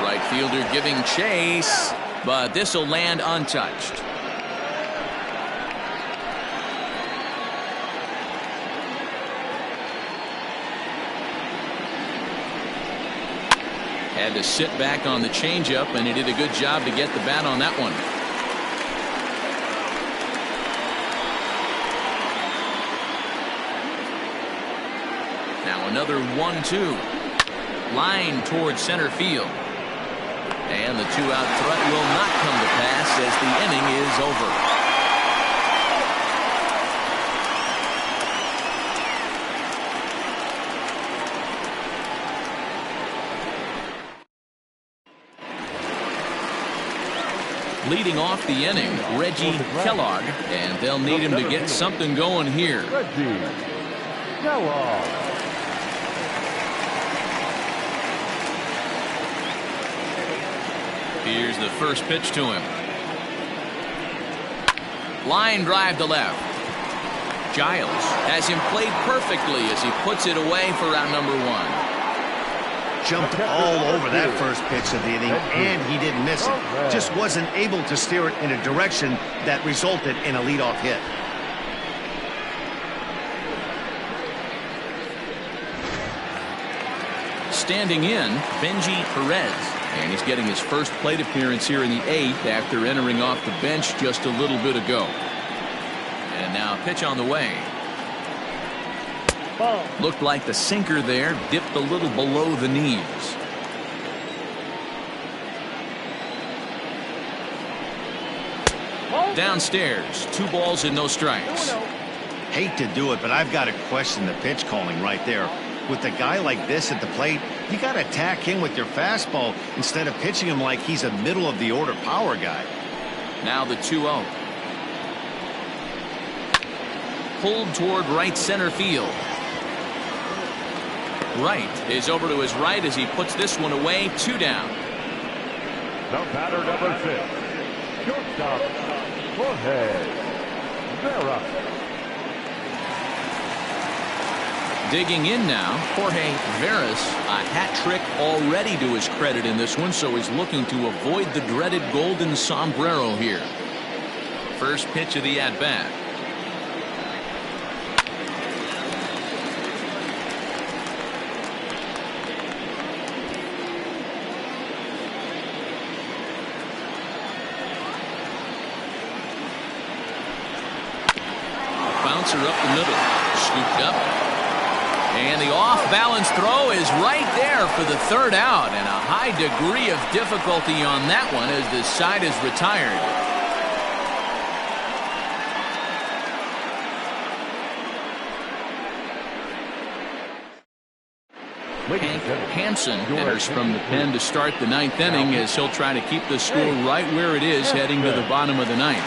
Right fielder giving chase, but this will land untouched. Had to sit back on the changeup, and he did a good job to get the bat on that one. Now another 1-2. Line towards center field. And the two-out threat will not come to pass as the inning is over. Leading off the inning, Reggie Kellogg, and they'll need him to get something going here. Reggie Kellogg. Here's the first pitch to him. Line drive to left. Giles has him played perfectly as he puts it away for out number 1. Jumped all over that first pitch of the inning, and he didn't miss it. Just wasn't able to steer it in a direction that resulted in a leadoff hit. Standing in, Benji Perez. And he's getting his first plate appearance here in the 8th after entering off the bench just a little bit ago. And now a pitch on the way. Ball. Looked like the sinker there dipped a little below the knees. Ball. Downstairs, 2 balls and no strikes. 2-0. Hate to do it, but I've got to question the pitch calling right there. With a guy like this at the plate, you got to attack him with your fastball instead of pitching him like he's a middle of the order power guy. Now the 2-0. Pulled toward right center field. Right is over to his right as he puts this one away. 2 down. The batter, number 6. Shortstop, Jorge Vera. Digging in now, Jorge Veras, a hat trick already to his credit in this one, so he's looking to avoid the dreaded golden sombrero here. First pitch of the at-bat. Bouncer up the middle, scooped up. And the off-balance throw is right there for the 3rd out, and a high degree of difficulty on that one as the side is retired. Hank Hansen enters from the pen to start the 9th inning as he'll try to keep the score right where it is heading to the bottom of the 9th.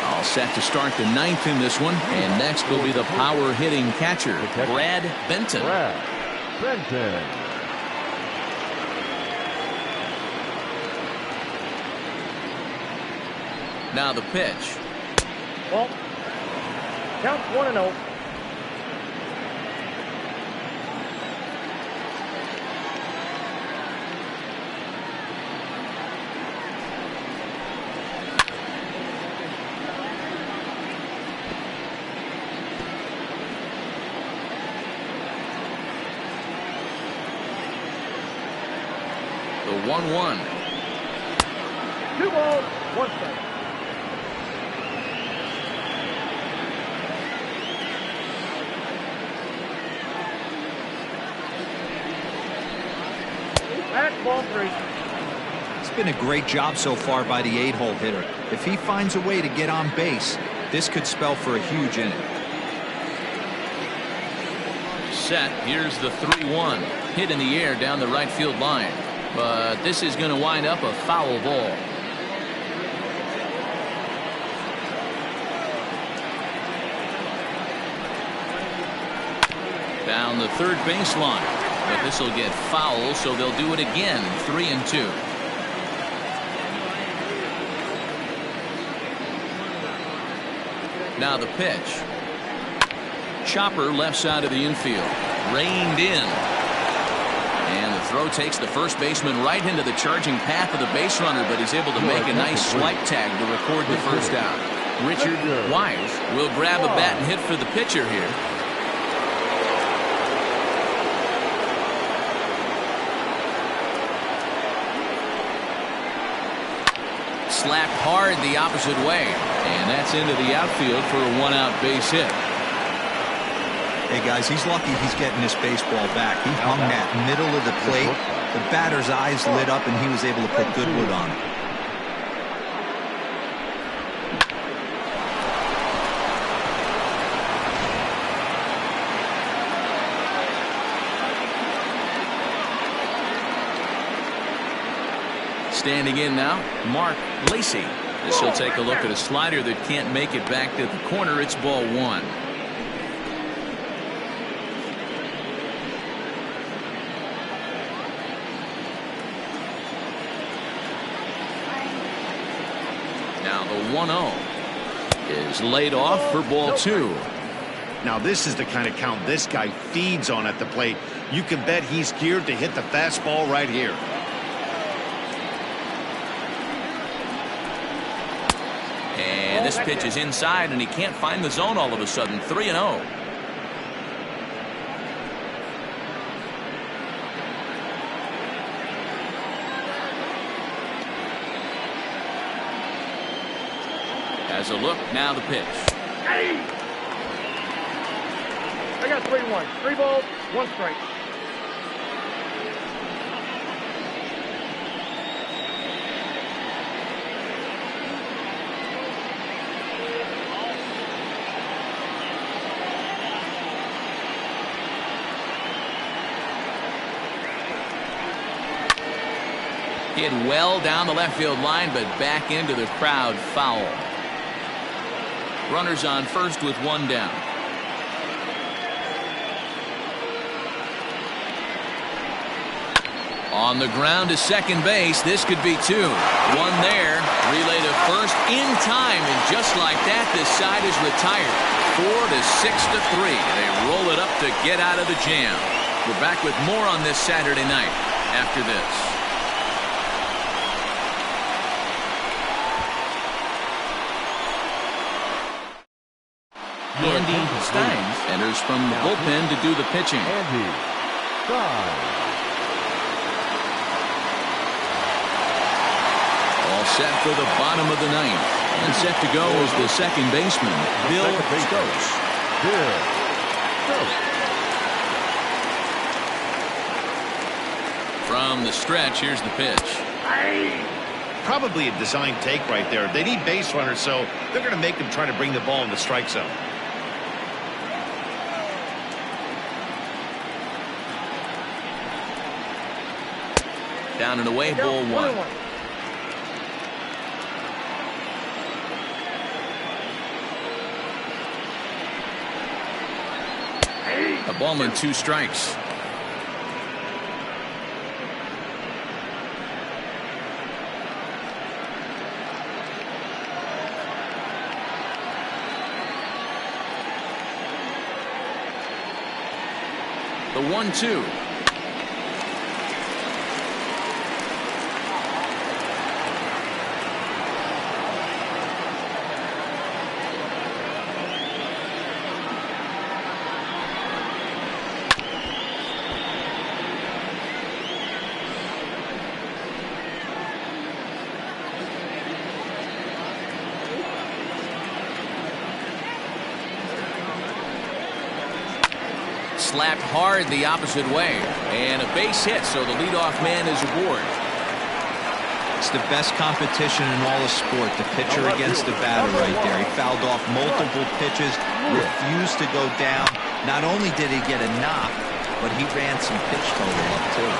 All set to start the 9th in this one, and next will be the power hitting catcher, Brad Benton. Brad Benton. Now the pitch. Ball. Count 1-0. The 1-1. 2 balls, 1 strike. That's ball 3. It's been a great job so far by the 8-hole hitter. If he finds a way to get on base, this could spell for a huge inning. Set. Here's the 3-1. Hit in the air down the right field line. But this is going to wind up a foul ball. Down the third baseline. But this will get foul, so they'll do it again. 3-2. Now the pitch. Chopper left side of the infield. reined in. And the throw takes the first baseman right into the charging path of the base runner, but he's able to make a nice swipe tag to record the first out. Richard Wise will grab a bat and hit for the pitcher here. Slapped hard the opposite way, and that's into the outfield for a one-out base hit. Hey guys, he's lucky he's getting this baseball back. He hung that middle of the plate. The batter's eyes lit up and he was able to put good wood on it. Standing in now, Mark Lacey. This will take a look at a slider that can't make it back to the corner. It's ball one. Now the 1-0 is laid off for ball two. Now this is the kind of count this guy feeds on at the plate. You can bet he's geared to hit the fastball right here. And this pitch is inside, and he can't find the zone all of a sudden. 3-0. Has a look, now the pitch. Hey! I got 3-1. 3 balls, 1 strike. Hit well down the left field line, but back into the crowd, foul. Runners on first with one down. On the ground to second base. This could be two. One there. Relay to first in time, and just like that, this side is retired. 4-6-3. They roll it up to get out of the jam. We're back with more on this Saturday night after this. Andy Steins enters from the bullpen to do the pitching. Andy Steins. All set for the bottom of the ninth. And set to go is the second baseman, Bill Stokes. Bill Stokes. From the stretch, here's the pitch. Probably a design take right there. They need base runners, so they're going to make them try to bring the ball in the strike zone. Down and away, ball one. A ball and 2 strikes. The 1-2. Slapped hard the opposite way, and a base hit, so the leadoff man is aboard. It's the best competition in all of sport, the pitcher against the batter right there. He fouled off multiple pitches, refused to go down. Not only did he get a knock, but he ran some pitch total up too.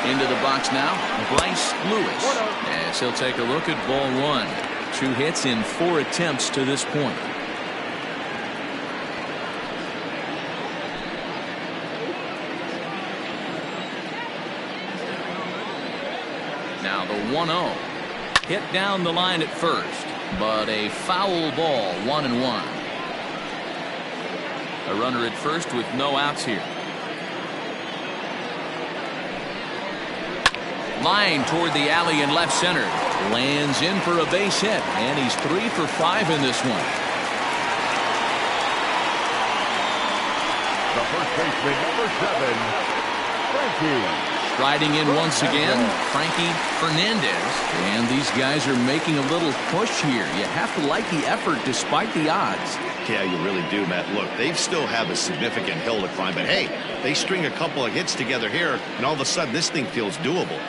Into the box now, Bryce Lewis, as he'll take a look at ball one. 2 hits in 4 attempts to this point. Now the 1-0. Hit down the line at first. but a foul ball, 1-1. A runner at first with no outs here. Line toward the alley in left center. Lands in for a base hit, and he's 3 for 5 in this one. The first baseman, number 7, Frankie. Striding in once again, Frankie Fernandez. And these guys are making a little push here. You have to like the effort despite the odds. Yeah, you really do, Matt. Look, they still have a significant hill to climb, but hey, they string a couple of hits together here, and all of a sudden this thing feels doable.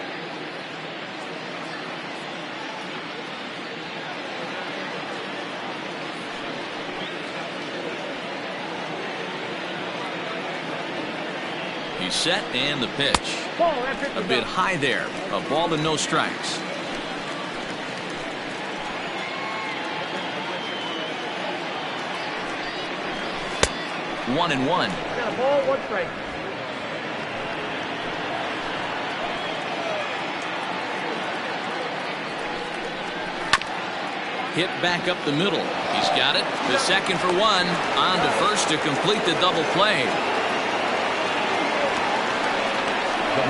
He's set, and the pitch. A bit high there. A ball and no strikes. One and one. Got a ball, 1 strike. Hit back up the middle. He's got it. The second for 1. On to first to complete the double play.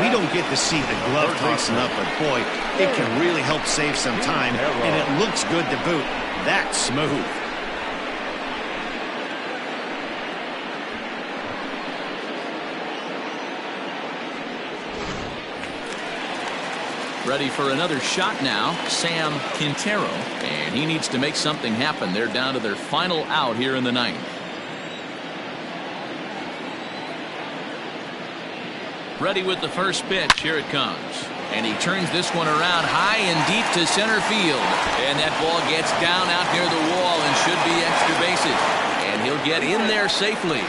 We don't get to see the glove tossing up, but boy, it can really help save some time, and it looks good to boot. That's smooth. Ready for another shot now, Sam Quintero, and he needs to make something happen. They're down to their final out here in the 9th. Ready with the first pitch. Here it comes. And he turns this one around high and deep to center field. And that ball gets down out near the wall and should be extra bases. And he'll get in there safely.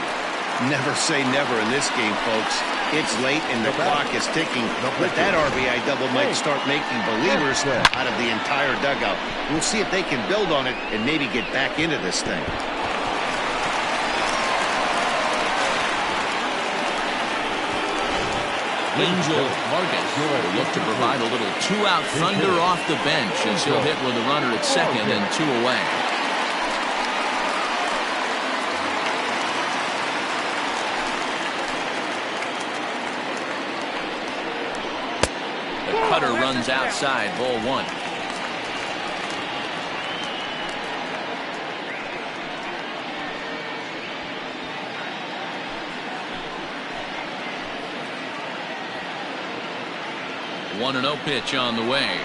Never say never in this game, folks. It's late and the clock is ticking, but that RBI double might start making believers out of the entire dugout. We'll see if they can build on it and maybe get back into this thing. Angel Vargas will look to provide a little 2-out thunder off the bench as he'll hit with a runner at second and 2 away. The cutter runs outside, ball 1. One and 0 pitch on the way.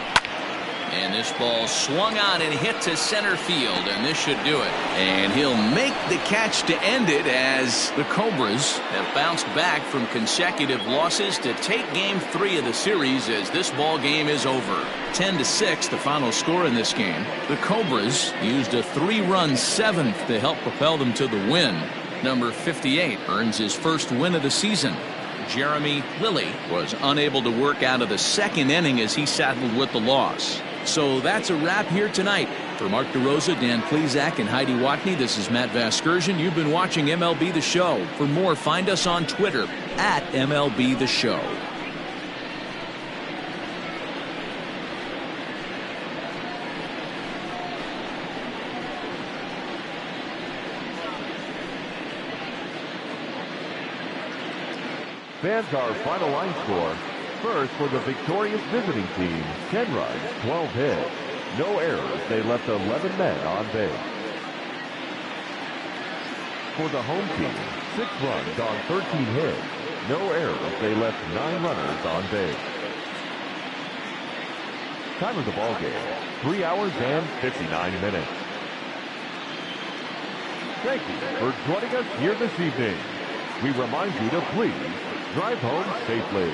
And this ball swung on and hit to center field, and this should do it. And he'll make the catch to end it as the Cobras have bounced back from consecutive losses to take game 3 of the series as this ball game is over. 10-6 the final score in this game. The Cobras used a 3-run 7th to help propel them to the win. Number 58 earns his first win of the season. Jeremy Lilly was unable to work out of the second inning as he saddled with the loss. So that's a wrap here tonight. For Mark DeRosa, Dan Plesac, and Heidi Watney, this is Matt Vasgersian. You've been watching MLB The Show. For more, find us on Twitter at MLB The Show. Fans, our final line score. First, for the victorious visiting team, 10 runs, 12 hits. No errors. They left 11 men on base. For the home team, 6 runs on 13 hits. No errors. They left 9 runners on base. Time of the ball game, 3 hours and 59 minutes. Thank you for joining us here this evening. We remind you to please drive home safely.